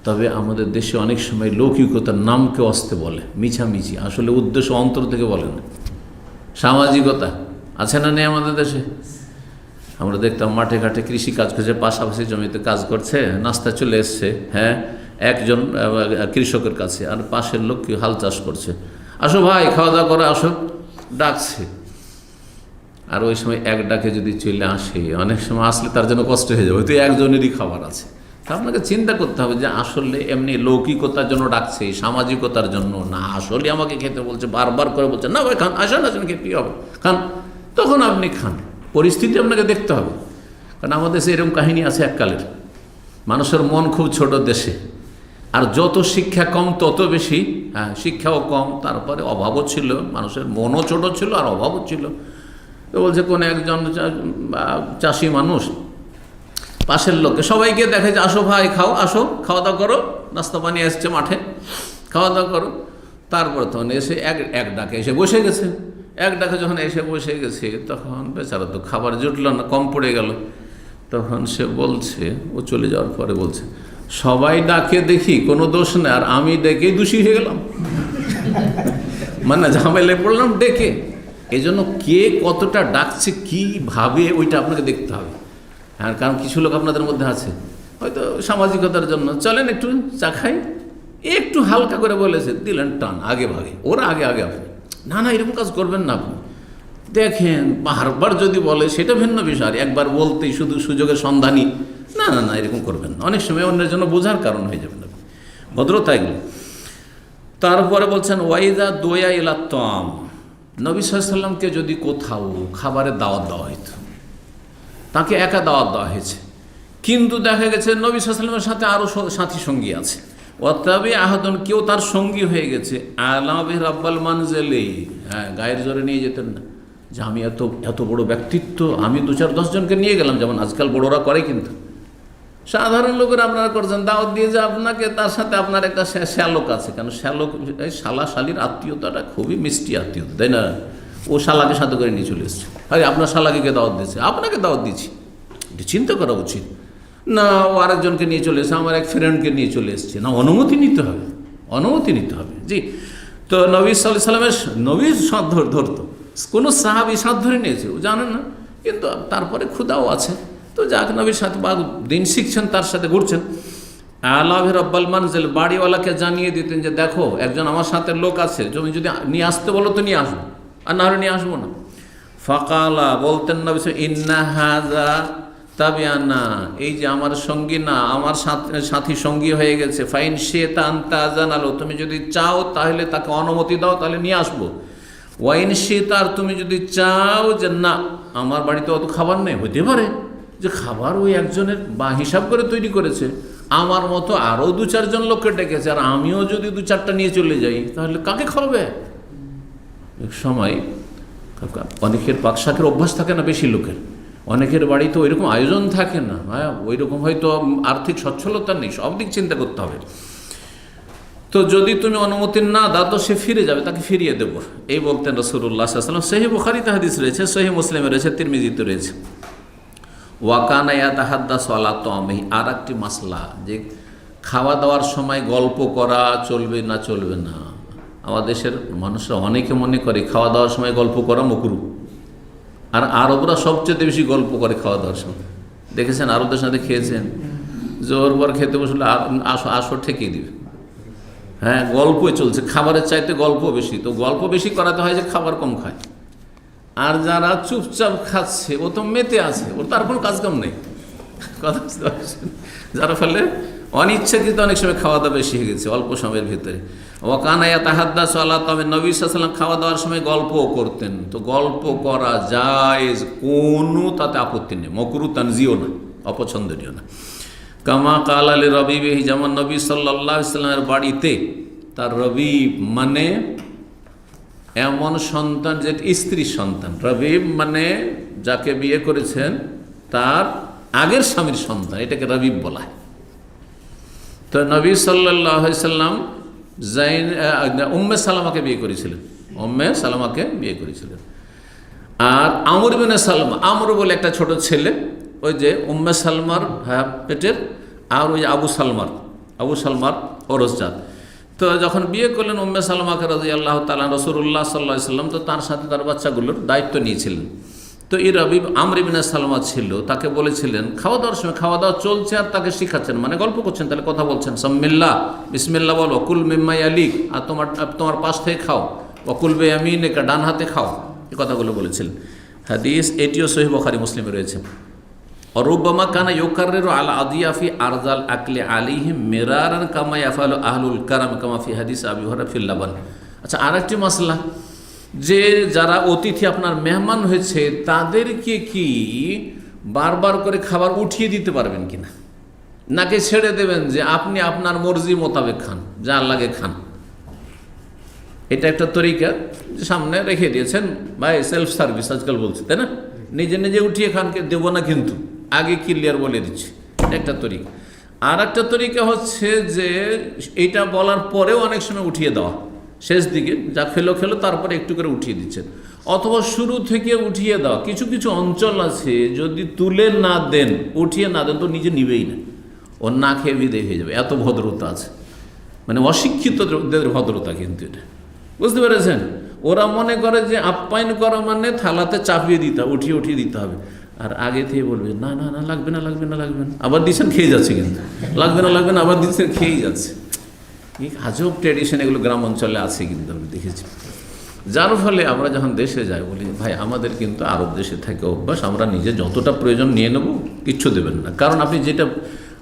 [SPEAKER 1] তবে আমাদের দেশে অনেক সময় লৌকিকতার নামকে আসতে বলে, মিছামিছি, আসলে উদ্দেশ্য অন্তর থেকে বলে না। সামাজিকতা আছে না নেই আমাদের দেশে? আমরা দেখতাম মাঠে ঘাটে কৃষি কাজ করছে, পাশাপাশি জমিতে কাজ করছে, নাস্তা চলে এসছে, হ্যাঁ, একজন কৃষকের কাছে, আর পাশের লোক কি হাল চাষ করছে, আসো ভাই খাওয়া দাওয়া করে আসো, ডাকছে, আর ওই সময় এক ডাকে যদি চলে আসে, অনেক সময় আসলে তার জন্য কষ্ট হয়ে যাবে, হয়তো একজনেরই খাবার আছে। তা আপনাকে চিন্তা করতে হবে যে আসলে এমনি লৌকিকতার জন্য ডাকছে, সামাজিকতার জন্য না, আসলে আমাকে খেতে বলছে, বারবার করে বলছে না ভাই খান, আসেন আসেন, খেতে হবে, খান, তখন আপনি খান। পরিস্থিতি আপনাকে দেখতে হবে, কারণ আমাদের দেশে এরকম কাহিনী আছে এককালের। মানুষের মন খুব ছোট দেশে, আর যত শিক্ষা কম তত বেশি, হ্যাঁ, শিক্ষাও কম, তারপরে অভাবও ছিল, মানুষের মনও ছোট ছিল আর অভাবও ছিল। তো বলছে কোন একজন চাষি মানুষ পাশের লোককে সবাইকে দেখে যে আসো ভাই খাও, আসো খাওয়া দাওয়া করো, নাস্তা পানি এসছে মাঠে, খাওয়া দাওয়া করো। তারপর তখন এসে এক ডাকে এসে বসে গেছে। এক ডাকে যখন এসে বসে গেছে, তখন বেচারা তো খাবার জুটল না, কম পড়ে গেল। তখন সে বলছে, ও চলে যাওয়ার পরে বলছে, সবাই ডাকে দেখি কোনো দোষ নেই, আর আমি ডেকেই দোষী হয়ে গেলাম, মানে ঝামেলায় পড়লাম ডেকে। এই জন্য কে কতটা ডাকছে, কীভাবে, ওইটা আপনাকে দেখতে হবে। হ্যাঁ, কারণ কিছু লোক আপনাদের মধ্যে আছে হয়তো সামাজিকতার জন্য, চলেন একটু চা খাই, একটু হালকা করে বলেছে, দিলেন টান আগে ভাগে, ওরা আগে আগে আপনি না না এরকম কাজ করবেন না আপনি। দেখেন বারবার যদি বলে সেটা ভিন্ন বিষয়, আর একবার বলতেই শুধু সুযোগের সন্ধানী, না না না এরকম করবেন না, অনেক সময় অন্যের জন্য বোঝার কারণ হয়ে যাবে না, ভদ্রতা এগুলো। তারপরে বলছেন ওয়াইদা দোয়া ইলাত্তাম, নবী সাল্লাল্লাহু আলাইহি ওয়াসাল্লামকে যদি কোথাও খাবারের দাওয়াত দেওয়া হইতো, তাকে একা দাওয়াত দেওয়া হয়েছে, কিন্তু দেখা গেছে নবী সাল্লাল্লাহু আলাইহি ওয়াসাল্লামের সাথে আরও সাথী সঙ্গী আছে, অত্যাবি আহাদন কেউ তার সঙ্গী হয়ে গেছে, আলাবি রাব্বাল মানজেলি, হ্যাঁ গায়ের জোরে নিয়ে যেতেন না যে আমি এত বড় ব্যক্তিত্ব, আমি 2-4-10 জনকে নিয়ে গেলাম, যেমন আজকাল বড়রা করে। কিন্তু সাধারণ লোকেরা আপনারা করছেন দাওয়াত দিয়ে যে আপনাকে, তার সাথে আপনার একটা শ্যালক আছে, কেন শ্যালক শালা শালির আত্মীয়তাটা খুবই মিষ্টি আত্মীয়তা, তাই না? ও শালাকে সাথে করে নিয়ে চলে এসছে, আরে আপনার শালাকে দাওয়াত দিয়েছে, আপনাকে দাওয়াত দিচ্ছি, এটি চিন্তা করা উচিত না। ও আরেকজনকে নিয়ে চলে এসছে, আমার এক ফ্রেন্ডকে নিয়ে চলে এসছে, না অনুমতি নিতে হবে, অনুমতি নিতে হবে। জি, তো নবী সাল্লাল্লাহু আলাইহি ওয়াসাল্লামের নবীর সাথ ধরতো, কোনো সাহাবী সাথ ধরে নিয়েছে ও জানেন না, কিন্তু তারপরে ক্ষুধাও আছে, তো যাক নবীর সাথে বা দিন শিখছেন, তার সাথে ঘুরছেন। আল্লাহ রব্বাল মানজিল, বাড়িওয়ালাকে জানিয়ে দিতেন যে দেখো একজন আমার সাথে লোক আছে, তুমি যদি নিয়ে আসতে বলো তো নিয়ে আসবো, আর না হলে নিয়ে আসবো না। ফাকালা, বলতেন নবী ইন্না হাযা তাবিয়ানা, এই যে আমার সঙ্গী না, আমার সাথী সঙ্গী হয়ে গেছে, ফাইন শিতা আনতা জানালো, তুমি যদি চাও তাহলে তাকে অনুমতি দাও, তাহলে নিয়ে আসবো। ওয়াইন শিতা, আর তুমি যদি চাও যে না আমার বাড়িতে অত খাবার নেই, হতে পারে যে খাবার ওই একজনের বা হিসাব করে তৈরি করেছে, আমার মতো আরও 2-4 জন লোককে ডেকেছে, আর আমিও যদি 2-4টা নিয়ে চলে যাই তাহলে কাকে খাওয়াবে? এক সময় অনেকের পাকশাকের অভ্যাস থাকে না, বেশি লোকের, অনেকের বাড়িতে ওইরকম আয়োজন থাকে না, হ্যাঁ ওই রকম হয়তো আর্থিক সচ্ছলতা নেই, সব দিক চিন্তা করতে হবে। তো যদি তুমি অনুমতি না দাও তো সে ফিরে যাবে, তাকে ফিরিয়ে দেবো, এই বলতেন রাসূলুল্লাহ সাল্লাল্লাহু আলাইহি ওয়াসাল্লাম। সহিহ বুখারীতে হাদিস রয়েছে, সহিহ মুসলিমে রয়েছে, তিরমিজিতে রয়েছে। ওয়াকানা ইয়াতাহাদ্দাসু আলা তাআমিহি, আর একটি মাসলা যে খাওয়া দাওয়ার সময় গল্প করা চলবে না চলবে না। আমাদের দেশের মানুষরা অনেকে মনে করে খাওয়া দাওয়ার সময় গল্প করা মাকরুহ, আর আরবরা সবচেয়ে বেশি গল্প করে খাওয়া দাওয়ার সময়। দেখেছেন আরবদের সাথে খেয়েছেন, জোর পর খেতে বসলে আসর ঠেকিয়ে দিবে, হ্যাঁ গল্পই চলছে, খাবারের চাইতে গল্প বেশি, তো গল্প বেশি করাতে হয় যে খাবার কম খায়। আর যারা চুপচাপ খাচ্ছে ও তো মেতে আছে, ওর তার কোনো কাজকাম নেই, কথা বুঝতে পারছেন? যারা ফলে অনিচ্ছাকৃত অনেক সময় খাওয়া দাওয়া বেশি হয়ে গেছে অল্প সময়ের ভিতরে। ওয়াকানা ইয়াতাহাদ্দাসু আলা তাআমিহি, নবী সাল্লাল্লাহু আলাইহি ওয়াসাল্লাম খাওয়া দাওয়ার সময় গল্পও করতেন, তো গল্প করা জায়েজ, কোনো তাতে আপত্তি নেই, মাকরুহ তানজিও না, অপছন্দনীয় না। কামা কালা লি রবিবিহি, যেমন নবী সাল্লাল্লাহু আলাইহি ওয়াসাল্লামের বাড়িতে তার রবিব মানে এমন সন্তান যে স্ত্রীর সন্তান, রবিব মানে যাকে বিয়ে করেছেন তার আগের স্বামীর সন্তান, এটাকে রবিব বলা হয়। তো নবী সাল্লাল্লাহু আলাইহি ওয়াসাল্লাম উম্মে সালামাকে বিয়ে করেছিলেন, উম্মে সালামাকে বিয়ে করেছিলেন। আর আমর ইবনে সালমা, আমর বলে একটা ছোট ছেলে, ওই যে উম্মে সালমার পেটের, আর ওই আবু সালমার ওরসজাত। তো যখন বিয়ে করলেন উম্মে সালমাকে রাদিয়াল্লাহু তাআলা, রাসূলুল্লাহ সাল্লাল্লাহু আলাইহি ওয়াসাল্লাম তো তার সাথে তার বাচ্চাগুলোর দায়িত্ব নিয়েছিলেন। তো এই রবিব আমর ইবনে সালমা ছিল, তাকে বলেছিলেন খাওয়া দাওয়ার সময়, খাওয়া দাওয়া চলছে আর তাকে শিখাচ্ছেন, মানে গল্প করছেন, তাহলে কথা বলছেন, সাম্মিল্লাহ বিসমিল্লাহ বলো, কুল মিম্মা ইয়ালিক, আর তোমার পাশ থেকে খাও, ওয়াকুল বিয়ামিনিকা, ডান হাতে খাও, এই কথাগুলো বলেছিলেন। হাদিস এটিও সহিহ বুখারী মুসলিমে রয়েছে। অরুব্বামা কানা ইউকাররিরু আলা আদিয়াফি আরজাল আকলি আলাইহিম মিরারান কামা ইয়াফআলু আহলুল কারাম কামা ফি হাদিস আবি হুরায়রা ফিল লাবান। আচ্ছা, আরেকটি মাসলা, যে যারা অতিথি আপনার মেহমান হয়েছে তাদেরকে কি বারবার করে খাবার উঠিয়ে দিতে পারবেন কিনা, নাকি ছেড়ে দেবেন যে আপনি আপনার মর্জি মোতাবেক খান, যা লাগে খান? এটা একটা তরিকা সামনে রেখে দিয়েছেন, ভাই সেলফ সার্ভিস আজকাল বলছে, তাই না? নিজে নিজে উঠিয়ে খানকে দেবো না, কিন্তু আগে ক্লিয়ার বলে দিচ্ছি, একটা তরিকা। আর একটা তরিকা হচ্ছে যে এইটা বলার পরেও অনেক সময় উঠিয়ে দেওয়া, শেষ দিকে যা খেলো তারপরে একটু করে উঠিয়ে দিচ্ছেন, অথবা শুরু থেকে উঠিয়ে দেওয়া। কিছু কিছু অঞ্চল আছে যদি তুলে না দেন, উঠিয়ে না দেন, তো নিজে নিবেই না, ও না খেয়ে বিদায় হয়ে যাবে, এত ভদ্রতা আছে, মানে অশিক্ষিতদের ভদ্রতা কিন্তু এটা, বুঝতে পেরেছেন? ওরা মনে করে যে আপ্যায়ন করা মানে থালাতে চাপিয়ে দিতে হবে, উঠিয়ে দিতে হবে। আর আগে থেকে বলবে না না না লাগবে না লাগবে না লাগবে না, আবার দিচ্ছেন খেয়ে যাচ্ছে, কিন্তু লাগবে না লাগবে না আবার দিচ্ছেন খেয়েই যাচ্ছে। এই আজব ট্র্যাডিশন এগুলো গ্রাম অঞ্চলে আছে, কিন্তু আমি দেখেছি। যার ফলে আমরা যখন দেশে যাই বলি ভাই আমাদের কিন্তু আরব দেশে থাকে অভ্যাস, আমরা নিজে যতটা প্রয়োজন নিয়ে নেব, কিচ্ছু দেবেন না। কারণ আপনি যেটা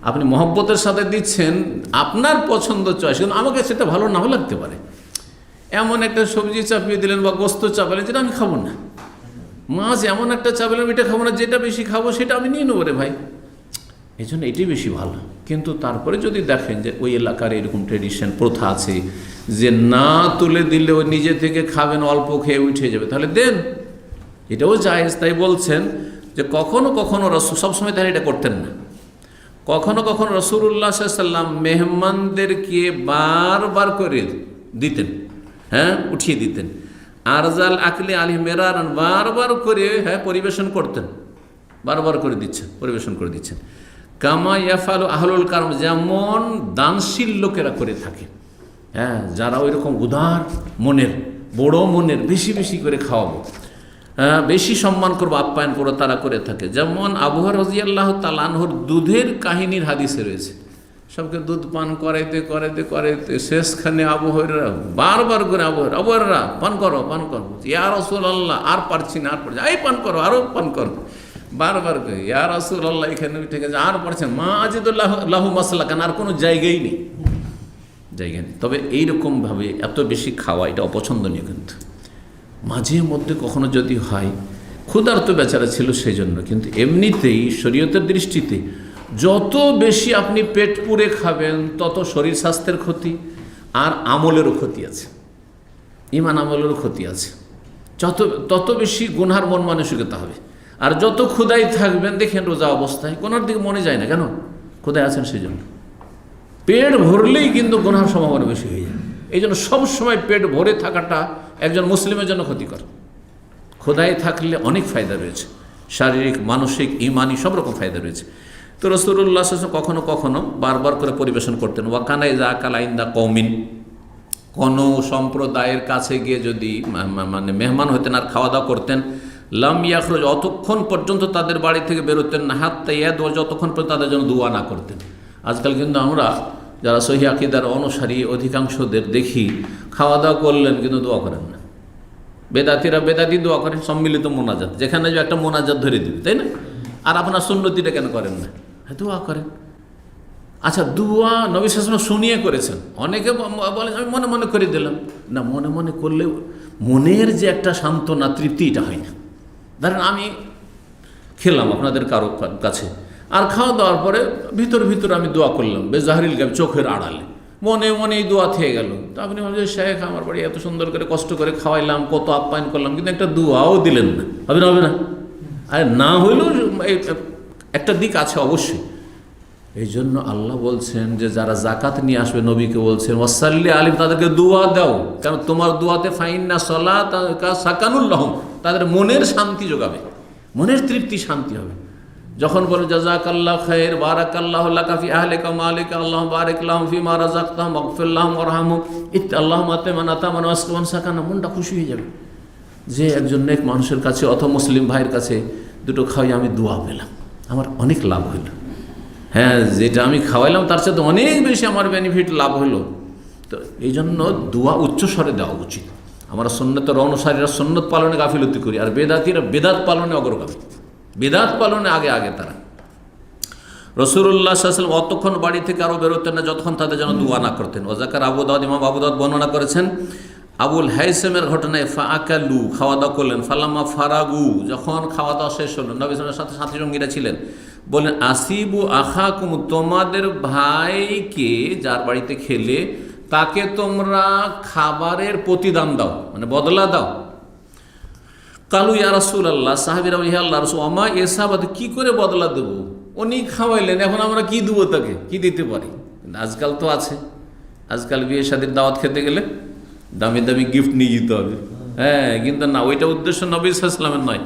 [SPEAKER 1] আপনি মহব্বতের সাথে দিচ্ছেন আপনার পছন্দ চয়েস, কিন্তু আমাকে সেটা ভালো নাও লাগতে পারে। এমন একটা সবজি চাপিয়ে দিলেন বা গোস্ত চাপালেন যেটা আমি খাবো না, মাছ এমন একটা চাপালেন এটা খাবো না, যেটা বেশি খাবো সেটা আমি নিয়ে নেবো রে ভাই, এই জন্য এটাই বেশি ভালো। কিন্তু তারপরে যদি দেখেন যে ওই এলাকার এরকম ট্রেডিশন প্রথা আছে যে না তুলে দিলে ওই নিজে থেকে খাবেন, অল্প খেয়ে উঠে যাবে, তাহলে দেন, এটাও জায়েজ। তাই বলছেন যে কখনো কখনো রসুল, সবসময় তাহলে এটা করতেন না, কখনো কখনো রাসূলুল্লাহ সাল্লাল্লাহু আলাইহি ওয়াসাল্লাম মেহমানদেরকে বারবার করে দিতেন, হ্যাঁ উঠিয়ে দিতেন। আরজাল আকলি আলী মেরারান, বারবার করে পরিবেশন করতেন, বারবার করে দিচ্ছেন, পরিবেশন করে দিচ্ছেন। কামা ইয়াফালু আহলুল কারম, যেমন দানশীল লোকেরা করে থাকে, হ্যাঁ যারা ওই রকম উদার মনের, বড় মনের, বেশি বেশি করে খাওয়াবো, বেশি সম্মান করবো, আপ্যায়ন করবো, তারা করে থাকে। যেমন আবু হুরায়রা রাদিয়াল্লাহু তাআলা আনহুর দুধের কাহিনীর হাদিসে রয়েছে, সবকে দুধ পান করাইতে করাইতে করাইতে শেষখানে আবু হুরায়রা বারবার করে আবু হুরায়রা পান করো পান করো, ইয়া রাসূলুল্লাহ আর পারছি না আর পারছি, এই পান করো আরও পান করো, বারবার করে ইয়া রাসূলুল্লাহ এখানে উঠে গেছে আর পারছেন, মা আজিদুল্লাহ লাহু মাসলাকান, আর কোনো জায়গাই নেই, জায়গা নেই। তবে এইরকমভাবে এত বেশি খাওয়া এটা অপছন্দনীয়, কিন্তু মাঝে মধ্যে কখনো যদি হয়, ক্ষুধার্ত বেচারা ছিল সেই জন্য, কিন্তু এমনিতেই শরীয়তের দৃষ্টিতে যত বেশি আপনি পেট পুরে খাবেন তত শরীর স্বাস্থ্যের ক্ষতি আর আমলেরও ক্ষতি আছে, ইমান আমলেরও ক্ষতি আছে, তত বেশি গুনহার মন মানসিকতা হবে। আর যত ক্ষুধাই থাকবেন, দেখেন রোজা অবস্থায় কোনার দিকে মনে যায় না, কেন? ক্ষুধায় আছেন সেই জন্য। পেট ভরলেই কিন্তু গুনহার সম্ভাবনা বেশি হয়ে যায়। এই জন্য সবসময় পেট ভরে থাকাটা একজন মুসলিমের জন্য ক্ষতিকর। ক্ষুধায় থাকলে অনেক ফায়দা রয়েছে, শারীরিক, মানসিক, ইমানি সব রকম ফায়দা রয়েছে। তো রাসূলুল্লাহ সাল্লাল্লাহু আলাইহি ওয়াসাল্লাম কখনো কখনো বারবার করে পরিবেশন করতেন। ওয়াকানা ইযা আকালা ইনদা কওমিন, কোনো সম্প্রদায়ের কাছে গিয়ে যদি মানে মেহমান হতেন আর খাওয়া দাওয়া করতেন, লাম ইয়াখরুজ, অতক্ষণ পর্যন্ত তাদের বাড়ি থেকে বেরোতেন না, হাত্তা ইয়াদুয়া, যতক্ষণ পর্যন্ত তাদের জন্য দোয়া না করতেন। আজকাল কিন্তু আমরা যারা সহিহ আকীদার অনুসারী অধিকাংশদের দেখি খাওয়া দাওয়া করলেন কিন্তু দোয়া করেন না। বেদাতিরা বেদাতি দোয়া করেন, সম্মিলিত মোনাজাত, যেখানে যে একটা মোনাজাত ধরে দিবে, তাই না? আর আপনার সুন্নতিটা কেন করেন না? দোয়া করেন। আচ্ছা, দোয়া নবী সাল্লাল্লাহু আলাইহি ওয়াসাল্লাম শুনিয়ে করেছেন। অনেকে বলে আমি মনে মনে করে দিলাম, না, মনে মনে করলে মনের যে একটা সান্ত্বনা, তৃপ্তি, এটা হয় না। ধরেন আমি খেলাম আপনাদের কারো কাছে, আর খাওয়া দাওয়ার পরে ভিতর ভিতর আমি দোয়া করলাম, বেজাহরিল গায়ব, চোখের আড়ালে, মনে মনেই দোয়া থেকে গেল। তো আপনি ভাবছেন শেখ আমার বাড়ি এত সুন্দর করে কষ্ট করে খাওয়াইলাম, কত আপ্যায়ন করলাম, কিন্তু একটা দোয়াও দিলেন না, হবে না? হবে না? আর না হইলেও একটা দিক আছে অবশ্যই। এই জন্য আল্লাহ বলছেন যে যারা জাকাত নিয়ে আসবে, নবীকে বলছেন ওয়াসাল্লি আলিম, তাদেরকে দোয়া দাও, কারণ তোমার দোয়াতে ফাইন্না সালাতুকা সাকানুল লাহুম, তাদের মনের শান্তি যোগাবে, মনের তৃপ্তি, শান্তি হবে। যখন বলো জাযাকাল্লাহ খায়র, বারাকাল্লাহু লাকা ফি আহলিকা মালিকা, আল্লাহু বারিক লাহুম ফিমা রাযাকতাহুম ওয়াগফির লাহুম ওয়ারহামহুম, আল্লাহুম্মা আতিমান আতামান ওয়াসকান সাকানা, মনটা খুশি হয়ে যাবে যে একজন নেক মানুষের কাছে অথবা মুসলিম ভাইয়ের কাছে দুটো খাওয়াই আমি দোয়া পেলাম, আমার অনেক লাভ হইল। হ্যাঁ, যেটা আমি খাওয়াইলাম তার সাথে অনেক বেশি আমার বেনিফিট লাভ হলো। তো এই জন্য দোয়া উচ্চস্বরে দেওয়া উচিত। আমরা সুন্নতের অনুসারীরা সুন্নত পালনে গাফিলতি করি, আর বেদাতিরা বেদাত পালনে অগ্রগামী, বেদাত পালনে আগে আগে তারা। রাসূলুল্লাহ সাল্লাল্লাহু আলাইহি ওয়াসাল্লাম অতক্ষণ বাড়ি থেকে আরও বেরোতেন না যতক্ষণ তাদের জন্য দোয়া না করতেন। ওয়াজাকার আবু দাউদ, ইমাম আবু দাউদ বর্ণনা করেছেন আবুল হাইসামের ঘটনায়, ফাআকালু, খাওয়া দাওয়া করলেন, ফালাম্মা ফারাগু, যখন খাওয়া দাওয়া শেষ হলো, নবী সাল্লাল্লাহু আলাইহি ওয়াসাল্লামের সাথে সাথী সঙ্গীরা ছিলেন, বললেন আসিবু আখাকুম, তোমাদের ভাইকে যার বাড়িতে খেলে তাকে তোমরা খাবারের প্রতিদান দাও, মানে বদলা দাও। কালু ইয়া রাসূলুল্লাহ, সাহাবীরা বলে হে আল্লাহর রাসূল, আমা এসাবাদ, কি করে বদলা দেবো? উনি খাওয়াইলেন, এখন আমরা কি দেবো তাকে, কি দিতে পারি? আজকাল তো আছে, আজকাল বিয়ে শাদীর দাওয়াত খেতে গেলে দামি দামি গিফট নিয়ে যেতে হবে। হ্যাঁ, কিন্তু না, ওইটা উদ্দেশ্য নবী সাল্লাল্লাহু আলাইহি ওয়াসাল্লামের নয়।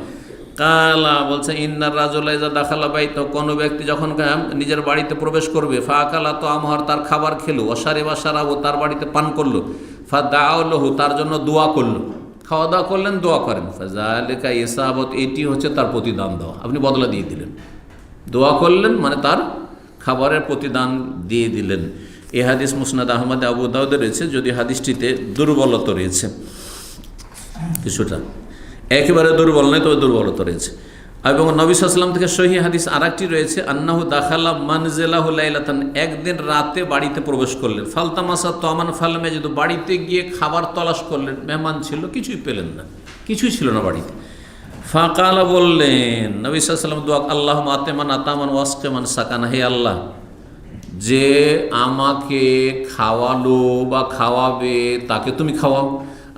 [SPEAKER 1] কালা বলছে ইন্নার রাজুলা ইযা দাখালা বাইতা, কোনো ব্যক্তি যখন নিজের বাড়িতে প্রবেশ করবে, ফাআকালা তো আমহার, তার খাবার খেলো, ওয়াশারিবা শারাবু, তার বাড়িতে পান করলো, ফাদাউ লাহু, তার জন্য দোয়া করলো, খাওয়া দাওয়া করলেন, দোয়া করেন, ফাযালিকা ইসাবত, এটি হচ্ছে তার প্রতিদান দেওয়া, আপনি বদলা দিয়ে দিলেন। দোয়া করলেন মানে তার খাবারের প্রতিদান দিয়ে দিলেন। এই হাদিস মুসনাদ আহমদ আবু দাউদে রয়েছে, যদি হাদিসটিতে দুর্বলতা রয়েছে কিছুটা, একেবারে দুর্বল নয়, তবে দুর্বলতা রয়েছে। এবং নবী সাল্লাল্লাহু আলাইহি ওয়াসাল্লাম থেকে সহিহ হাদিস আরেকটি রয়েছে, আন্নাহু দাখালা মানজিলাহু লাইলাতান, একদিন রাতে বাড়িতে প্রবেশ করলেন, ফালতামাসা তামান ফালাম ইয়াজিদু, বাড়িতে গিয়ে খাবার তলাশ করলেন, মেহমান ছিল, কিছুই পেলেন না, কিছুই ছিল না বাড়িতে। ফাকালা, বললেন নবী সাল্লাল্লাহু আলাইহি ওয়াসাল্লাম দোয়া, আল্লাহুম্মা আতিমান আতামান ওয়াসকিমান সাকানা, হে আল্লাহ, যে আমাকে খাওয়ালো বা খাওয়াবে তাকে তুমি খাওয়াও,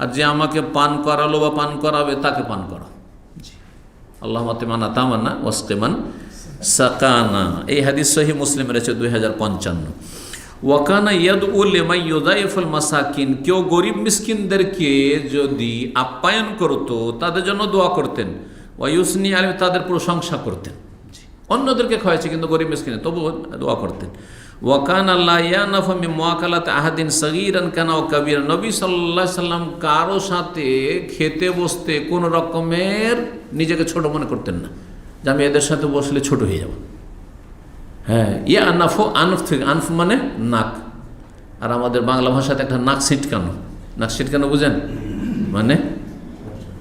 [SPEAKER 1] আর যে আমাকে পান করালো বা পান করাবে তাকে পান করাও। আল্লাহুম্মা আতিমান আতামানা ওয়াসকিমান সাকানা। এই হাদিস সহিহ মুসলিম রয়েছে 2055। ওয়াকানা ইয়াদউ লিমান ইউযাইফুল মাসাকিন, কেউ গরিব মিসকিনদেরকে যদি আপ্যায়ন করতো তাদের জন্য দোয়া করতেন, ওয়া ইউসনি আলাইহিম, তাদের প্রশংসা করতেন। অন্যদেরকে খাওয়াইছে কিন্তু গরিব মিসকিনে তবুও দোয়া করতেন। ওয়াকানা লা ইয়ানাফু মিন মুআকালাতি আহাদিন সগীরান কানা ওয়া কাবীরান, নবী সাল্লাল্লাহু আলাইহি সাল্লাম কারো সাথে খেতে বসতে কোনো রকমের নিজেকে ছোট মনে করতেন না, যে আমি এদের সাথে বসলে ছোট হয়ে যাব। হ্যাঁ, ইয়া আনাফু, আনফ থেকে, আনফ মানে নাক, আর আমাদের বাংলা ভাষাতে একটা নাক ছিটকানো, নাক ছিটকানো বুঝেন, মানে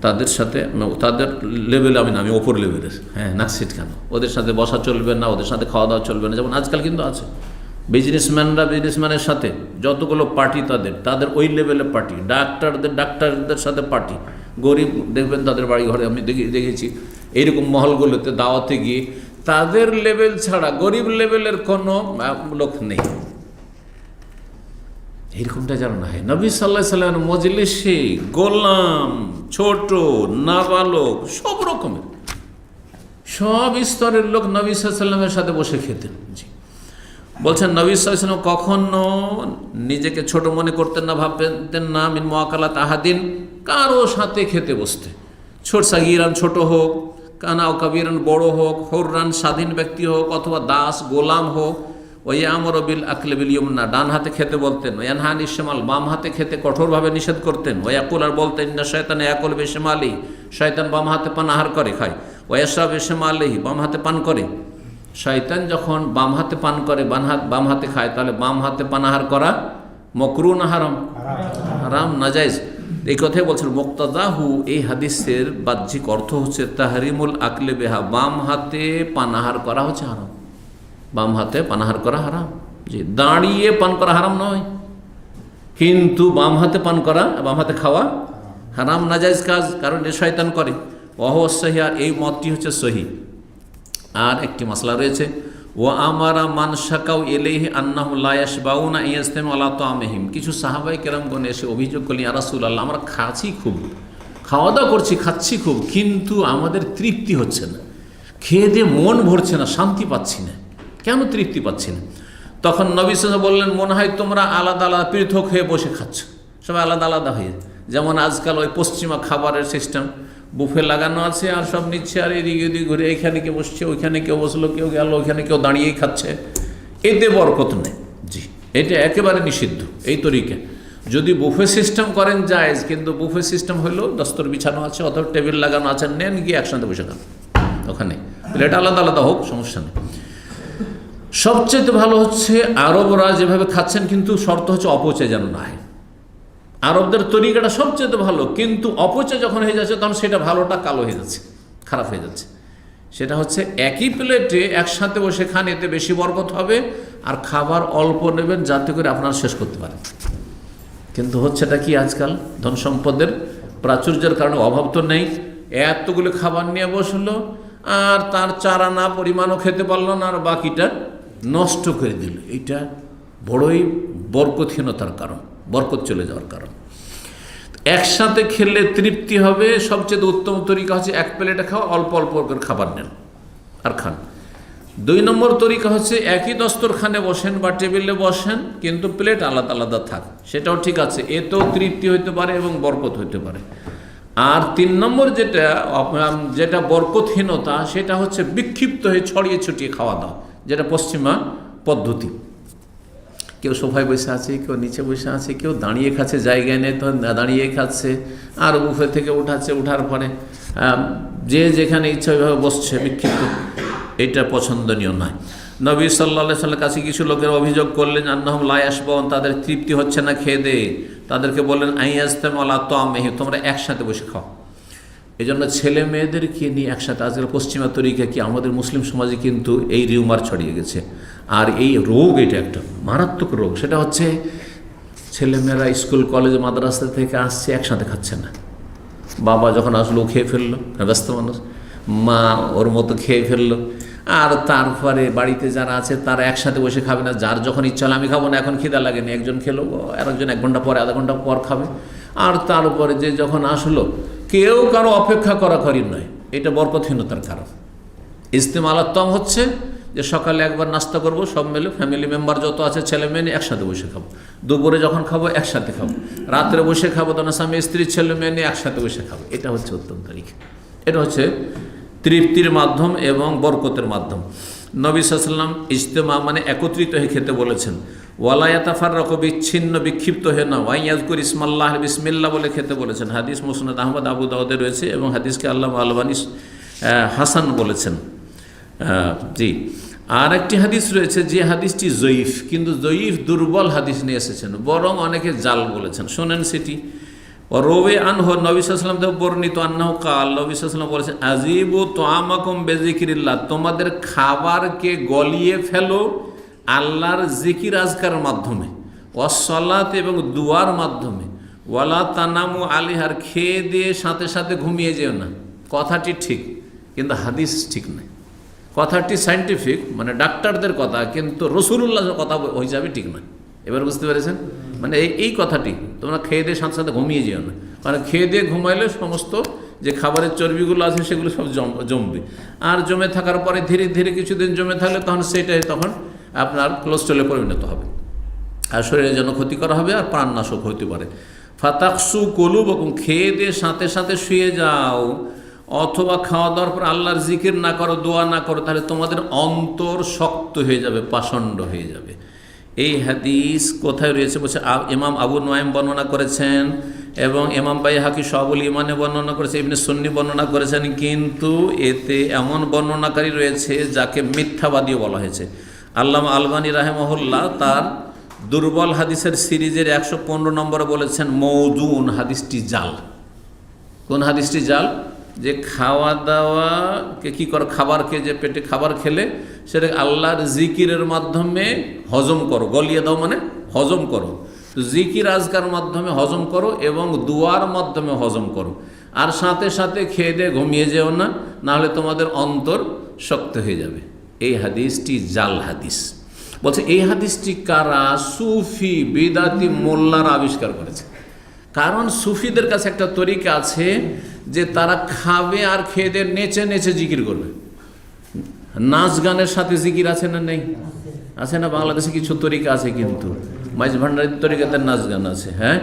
[SPEAKER 1] তাদের সাথে, তাদের লেভেলে আমি না, আমি ওপর লেভেলের। হ্যাঁ, নাক ছিটকানো, ওদের সাথে বসা চলবে না, ওদের সাথে খাওয়া দাওয়া চলবে না। যেমন আজকাল কিন্তু আছে বিজনেসম্যানরা বিজনেসম্যানের সাথে, যতগুলো পার্টি তাদের ওই লেভেলের পার্টি, ডাক্তারদের সাথে পার্টি, গরিব দেখবেন তাদের বাড়ি ঘরে, আমি দেখেছি এইরকম মহলগুলোতে দাওয়াতে গিয়ে তাদের লেভেল ছাড়া গরিব লেভেলের কোনো লোক নেই। এইরকমটা যেন না হয়। নবী সাল্লাল্লাহু আলাইহি সাল্লামের মজলিসে গোলাম, ছোট, নাবালক, সব রকমের, সব স্তরের লোক নবী সাল্লাল্লাহু আলাইহি সাল্লামের সাথে বসে খেতেন। জি, বলছেন নবী সাল্লাল্লাহু আলাইহি সাল্লাম কখনো নিজেকে ছোট মনে করতেন না, ভাবতেন না মিন মুআকালাত আহাদিন, কারো সাথে খেতে বসতে, সাগীরান, ছোট হোক, কানা ও কাবীরান, বড় হোক, হুররান, স্বাধীন ব্যক্তি হোক, অথবা দাস গোলাম হোক। ওয়ায়ামুরু বিল আকলি বিল ইয়ুমনা, ডান হাতে খেতে বলতেন। ওয়ানহা আনিশ শিমাল, বাম হাতে খেতে কঠোরভাবে নিষেধ করতেন। ওয়াকুল, আর বলতেন, ইন্না শায়তানা ইয়াকুলু বিশিমালি, শয়তান বাম হাতে পান আহার করে, খায়। ওয়াশরাবু বিশিমালিহি, বাম হাতে পান করে। শয়তান যখন বাম হাতে পান করে, বাম হাতে খায়, তাহলে বাম হাতে পান আহার করা মাকরুহ না হারাম? হারাম, নাজায়েজ। এই কথাই বলছেন মুক্তাদাহু, এই হাদিসের বাহ্যিক অর্থ হচ্ছে তাহরিমুল আকলে বেহা, বাম হাতে পানাহার করা হচ্ছে হারাম, বাম হাতে পানাহার করা হারাম। জি, দাঁড়িয়ে পান করা হারাম নয়, কিন্তু বাম হাতে পান করা, বাম হাতে খাওয়া হারাম, নাজায়েজ কাজ, কারণ এ শয়তান করে। ওয়াহুয়া সহিহ, আর এই মতটি হচ্ছে সহিহ। আর একটি মাসলা রয়েছে, ওয়া আমারা মান শাকাউ ইলাইহি আন্নাহু লা ইয়াশবাউনা ইয়াসতামি আলা তাআমিহিম, কিছু সাহাবায়ে কেরামগণ এসে অভিযোগ করলেন, ইয়া রাসূলুল্লাহ, আমরা খাচ্ছি খুব, খাওয়া দাওয়া করছি, খাচ্ছি খুব, কিন্তু আমাদের তৃপ্তি হচ্ছে না, খেয়ে দিয়ে মন ভরছে না, শান্তি পাচ্ছি না, কেন তৃপ্তি পাচ্ছি না? তখন নবী সাল্লাল্লাহু আলাইহি ওয়াসাল্লাম বললেন, মনে হয় তোমরা আলাদা আলাদা পৃথক হয়ে বসে খাচ্ছ, সবাই আলাদা আলাদা হয়ে, যেমন আজকাল ওই পশ্চিমা খাবারের সিস্টেম, বুফে লাগানো আছে আর সব নিচ্ছে, আর এদিকে ওদিকে ঘুরে, এখানে কেউ বসছে, ওইখানে কেউ বসলো, কেউ গেল, ওইখানে কেউ দাঁড়িয়েই খাচ্ছে, এতে বরকত নেই। জি, এটা একেবারে নিষিদ্ধ এই তরিকা। যদি বুফে সিস্টেম করেন জায়েজ, কিন্তু বুফে সিস্টেম হলো দস্তর বিছানো আছে অথবা টেবিল লাগানো আছে, নেন গিয়ে একসাথে বসে খান, ওখানে প্লেট আলাদা আলাদা হোক, সমস্যা নেই। সবচেয়ে ভালো হচ্ছে আরবরা যেভাবে খাচ্ছেন, কিন্তু শর্ত হচ্ছে অপচয় যেন না হয়। আরবদের তরিকাটা সবচেয়ে ভালো, কিন্তু অপচয় যখন হয়ে যাচ্ছে তখন সেটা ভালোটা কালো হয়ে যাচ্ছে, খারাপ হয়ে যাচ্ছে। সেটা হচ্ছে একই প্লেটে একসাথে বসে খান, এতে বেশি বরকত হবে, আর খাবার অল্প নেবেন যাতে করে আপনারা শেষ করতে পারেন। কিন্তু হচ্ছেটা কি, আজকাল ধন সম্পদের প্রাচুর্যের কারণে অভাব তো নেই, এতগুলো খাবার নিয়ে বসলো, আর তার চারা না পরিমাণও খেতে পারলো না, আর বাকিটা নষ্ট করে দিল। এটা বড়ই বরকতহীনতার কারণ, বরকত চলে যাওয়ার কারণ। একসাথে খেলে তৃপ্তি হবে, সবচেয়ে উত্তম তরিকা হচ্ছে এক প্লেটে খাওয়া, অল্প অল্প করে খাবার নেন আর খান। 2 নম্বর তরিকা হচ্ছে একই দস্তরখানে বসেন বা টেবিলে বসেন, কিন্তু প্লেট আলাদা আলাদা থাক, সেটাও ঠিক আছে, এতেও তৃপ্তি হইতে পারে এবং বরকত হইতে পারে। আর 3 নম্বর যেটা বরকতহীনতা, সেটা হচ্ছে বিক্ষিপ্ত হয়ে ছড়িয়ে ছিটিয়ে খাওয়া দাওয়া, যেটা পশ্চিমা পদ্ধতি। কেউ সোফায় বসে আছে, কেউ নিচে বসে আছে, কেউ দাঁড়িয়ে খাচ্ছে, জায়গায় নেই তো দাঁড়িয়ে খাচ্ছে, আর বুফে থেকে উঠাচ্ছে, উঠার পরে যে যেখানে ইচ্ছা ওইভাবে বসছে বিক্ষিপ্ত। এটা পছন্দনীয় নয়। নবী সাল্লাল্লাহু আলাইহি ওয়াসাল্লামের কাছে কিছু লোকের অভিযোগ করলেন, আন্নাহুম লা ইয়াশবাউন, তাদের তৃপ্তি হচ্ছে না খেয়ে দেয়ে। তাদেরকে বললেন আইয়াজতামু আলা তাআমিহি, তোমরা একসাথে বসে খাও। এই জন্য ছেলে মেয়েদেরকে নিয়ে একসাথে, আজকাল পশ্চিমা তরিকা কি আমাদের মুসলিম সমাজে কিন্তু এই রিউমার ছড়িয়ে গেছে। আর এই রোগ, এটা একটা মারাত্মক রোগ। সেটা হচ্ছে ছেলেমেয়েরা স্কুল কলেজ মাদ্রাসা থেকে আসছে, একসাথে খাচ্ছে না। বাবা যখন আসলো খেয়ে ফেললো, ব্যস্ত মানুষ, মা ওর মতো খেয়ে ফেললো, আর তারপরে বাড়িতে যারা আছে তারা একসাথে বসে খাবে না। যার যখন ইচ্ছা হলো আমি খাবো না, এখন খিদা লাগেনি, একজন খেলো, আরেকজন 1 ঘন্টা পরে, আধা ঘন্টা পর খাবে। আর তার উপরে যে যখন আসলো কেউ কারো অপেক্ষা করি নয়। এটা বরকতহীনতার কারণ। ইজতিমা আলাত তাম হচ্ছে যে সকালে একবার নাস্তা করব, সব মিলে ফ্যামিলি মেম্বার যত আছে ছেলে মেয়ে নিয়ে একসাথে বসে খাবো। দুপুরে যখন খাবো একসাথে খাবো, রাত্রে বসে খাবো, তখন স্বামী স্ত্রী ছেলে মেয়ে নিয়ে একসাথে বসে খাবো। এটা হচ্ছে উত্তম তারিখ। এটা হচ্ছে তৃপ্তির মাধ্যম এবং বরকতের মাধ্যম। নবী সাল্লাল্লাহু আলাইহি ওয়াসাল্লাম ইজতিমা মানে একত্রিত হয়ে খেতে বলেছেন। ওয়ালা ইয়াতাফাররাকু, বিচ্ছিন্ন বিক্ষিপ্ত হয়ে না। ওয়া ইয়াযকুর ইসমাল্লাহ, বিসমিল্লাহ বলে খেতে বলেছেন। হাদিস মুসনাদ আহমদ, আবু দাউদে রয়েছে এবং হাদিসকে আল্লামা আলবানী হাসান বলেছেন। জি, আর একটি হাদিস রয়েছে যে হাদিসটি জয়ীফ, কিন্তু জয়ীফ দুর্বল হাদিস নিয়ে এসেছেন, বরং অনেকে জাল বলেছেন। শোনেন সেটি। রোবে আনহু, নবী সাল্লাল্লাহু আলাইহি ওয়াসাল্লাম থেকে বর্ণিত, আন্নাহু কাল, নবী সাল্লাল্লাহু আলাইহি ওয়াসাল্লাম বলেছেন, আজিবু তুআমাকুম বিযিকরিল্লাহ, তোমাদের খাবারকে গলিয়ে ফেলো আল্লাহর জিকির আজকারের মাধ্যমে, ওয়াসসালাত এবং দুয়ার মাধ্যমে, ওয়ালা তানামু আলিহার, খেয়ে দিয়ে সাথে সাথে ঘুমিয়ে যেও না। কথাটি ঠিক, কিন্তু হাদিস ঠিক নয়। কথাটি সায়েন্টিফিক, মানে ডাক্তারদের কথা, কিন্তু রাসূলুল্লাহর কথা হিসাবে ঠিক নয়। এবার বুঝতে পেরেছেন? মানে এই কথাটি, তোমরা খেয়ে দিয়ে সাথে সাথে ঘুমিয়ে যেও না। কারণ খেয়ে দিয়ে ঘুমাইলে সমস্ত যে খাবারের চর্বিগুলো আছে সেগুলো সব জমবে, আর জমে থাকার পরে ধীরে ধীরে কিছুদিন জমে থাকলে তখন সেটাই তখন আপনার কোলেস্ট্রলে পরিণত হবে, আর শরীরের জন্য ক্ষতি করা হবে, আর প্রাণনাশক হতে পারে। ফাতাকসু কুলুবকুম, খেয়ে দিয়ে সাথে সাথে শুয়ে যাও, অথবা খাওয়া দাওয়ার পর আল্লাহর জিকির না করো, দোয়া না করো, তাহলে তোমাদের অন্তর শক্ত হয়ে যাবে, পাষণ্ড হয়ে যাবে। এই হাদিস কোথায় রয়েছে বলছে, ইমাম আবু নুআইম বর্ণনা করেছেন এবং ইমাম বাইহাকি শুআবুল ঈমানে বর্ণনা করেছে, ইবনে সুন্নি বর্ণনা করেছেন, কিন্তু এতে এমন বর্ণনাকারী রয়েছে যাকে মিথ্যাবাদী বলা হয়েছে। আল্লামা আলবানী রাহিমাহুল্লাহ তার দুর্বল হাদিসের সিরিজের 115 নম্বরে বলেছেন মওদুন, হাদিসটি জাল। কোন হাদিসটি জাল? যে খাওয়া দাওয়াকে কী করো, খাবারকে যে পেটে খাবার খেলে সেটা আল্লাহর জিকিরের মাধ্যমে হজম করো, গলিয়ে দাও মানে হজম করো। তো জিকির আজকার মাধ্যমে হজম করো এবং দুয়ার মাধ্যমে হজম করো, আর সাথে সাথে খেয়ে দিয়ে ঘুমিয়ে যেও না, নাহলে তোমাদের অন্তর শক্ত হয়ে যাবে। এই হাদিসটি জাল হাদিস। বলছে এই হাদিসটি কারা? সুফি বিদাতি মোল্লারা আবিষ্কার করেছে। কারণ সুফিদের কাছে একটা তরিকা আছে যে তারা খাবে আর খেয়ে দিয়ে নেচে নেচে জিকির করবে। নাচ গানের সাথে জিকির আছে না? নেই? আছে না? বাংলাদেশে কিছু তরিকা আছে, কিন্তু মাইজ ভান্ডারের তরিকাতে নাচ গান আছে। হ্যাঁ,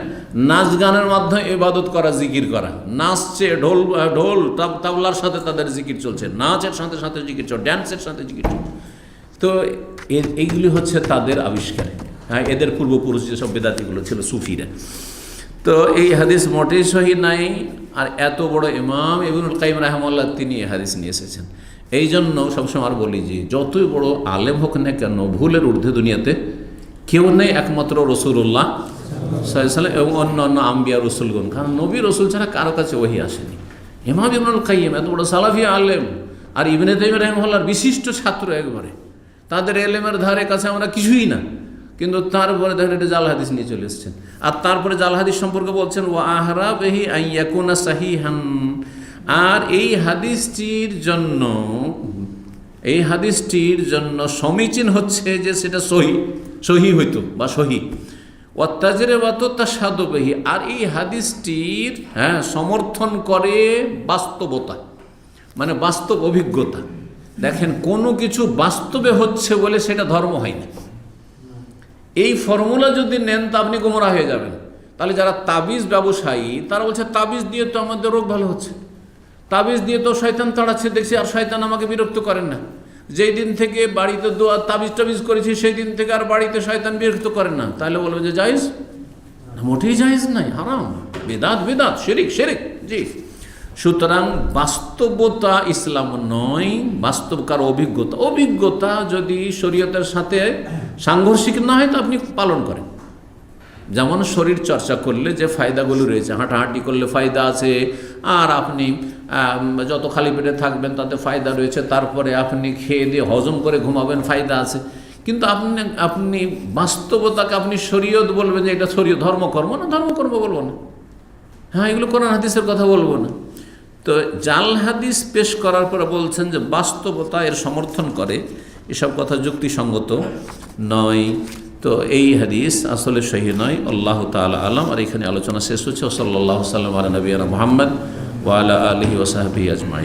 [SPEAKER 1] নাচ গানের মাধ্যমে ইবাদত করা, জিকির করা, নাচছে, ঢোল তাবলার সাথে তাদের জিকির চলছে, নাচের সাথে সাথে জিকির চলছে, ড্যান্সের সাথে জিকির চলছে। তো এইগুলি হচ্ছে তাদের আবিষ্কার। হ্যাঁ, এদের পূর্বপুরুষ যেসব বেদাতিগুলো ছিল সুফিরা। তো এই হাদিস মোটেই সহি নাই। আর এত বড় ইমাম ইবনুল কাইয়িম রাহিমাহুল্লাহ তিনি এই হাদিস নিয়ে এসেছেন। এই জন্য সবসময় আর বলি যে যতই বড় আলেম হোক না কেন, ভুলের ঊর্ধ্বে দুনিয়াতে কেউ নেই, একমাত্র রাসূলুল্লাহ সাল্লাল্লাহু আলাইহি ওয়াসাল্লাম এবং অন্যান্য আম্বিয়া রসুলগণ। কারণ নবী রসুল ছাড়া কারো কাছে ওহী আসেনি। ইমাম ইবনুল কাইয়িম এত বড় সালাফি আলেম, আর ইবনে তাইমিয়া রাহিমাহুল্লাহর বিশিষ্ট ছাত্র একবারে, তাদের এলেমের ধারে কাছে আমরা কিছুই না, কিন্তু তারপরে দেখেন এটা জাল হাদিস নিয়ে চলে এসেছেন। আর তারপরে জাল হাদিস সম্পর্কে বলছেন ওয়া আহরাবিহি আন ইয়াকুনা সাহিহান, আর এই হাদিসটির জন্য সমীচীন হচ্ছে যে সেটা সহি হইতো বা সহি। ওয়াত্তাজরিবাতু তাশহাদু বিহি, আর এই হাদিসটির সমর্থন করে বাস্তবতা, মানে বাস্তব অভিজ্ঞতা। দেখেন, কোনো কিছু বাস্তবে হচ্ছে বলে সেটা ধর্ম হয় না। এই ফর্মুলা যদি নেন তা আপনি গোমরা হয়ে যাবেন। তাহলে যারা তাবিজ ব্যবসায়ী তারা বলছে তাবিজ দিয়ে তো আমাদের রোগ ভালো হচ্ছে, তাবিজ দিয়ে তো শয়তান তাড়াচ্ছে দেখছি, আর শয়তান আমাকে বিরক্ত করেন না। যেই দিন থেকে বাড়িতে দোয়া তাবিজ টাবিজ করেছি সেই দিন থেকে আর বাড়িতে শয়তান বিরক্ত করে না, তাহলে বলবে যে জায়েজ? মোটেই জায়েজ নাই, হারাম, বেদাত বেদাত, শিরিক শিরিক। জি, সুতরাং বাস্তবতা ইসলাম নয়, বাস্তবকার অভিজ্ঞতা যদি শরীয়তের সাথে সাংঘর্ষিক না হয় তো আপনি পালন করেন। যেমন শরীর চর্চা করলে যে ফায়দাগুলো রয়েছে, হাঁটাহাঁটি করলে ফায়দা আছে, আর আপনি যত খালি পেটে থাকবেন তাতে ফায়দা রয়েছে, তারপরে আপনি খেয়ে দিয়ে হজম করে ঘুমাবেন, ফায়দা আছে। কিন্তু আপনি বাস্তবতাকে আপনি শরীয়ত বলবেন যে এটা শরীয়ত, ধর্মকর্ম না, ধর্মকর্ম বলবো না। হ্যাঁ, এগুলো কোরআন হাদিসের কথা বলবো না। তো জাল হাদিস পেশ করার পরে বলছেন যে বাস্তবতা এর সমর্থন করে, এসব কথা যুক্তিসঙ্গত নয়। তো এই হাদিস আসলে সহি নয়। আল্লাহ তাআলা আলাম। আর এখানে আলোচনা শেষ হচ্ছে। সাল্লাল্লাহু সাল্লাম আলা নবিয়িনা মুহাম্মদ ওয়া আলা আলিহি ওয়া সাহবিহি আজমাইন।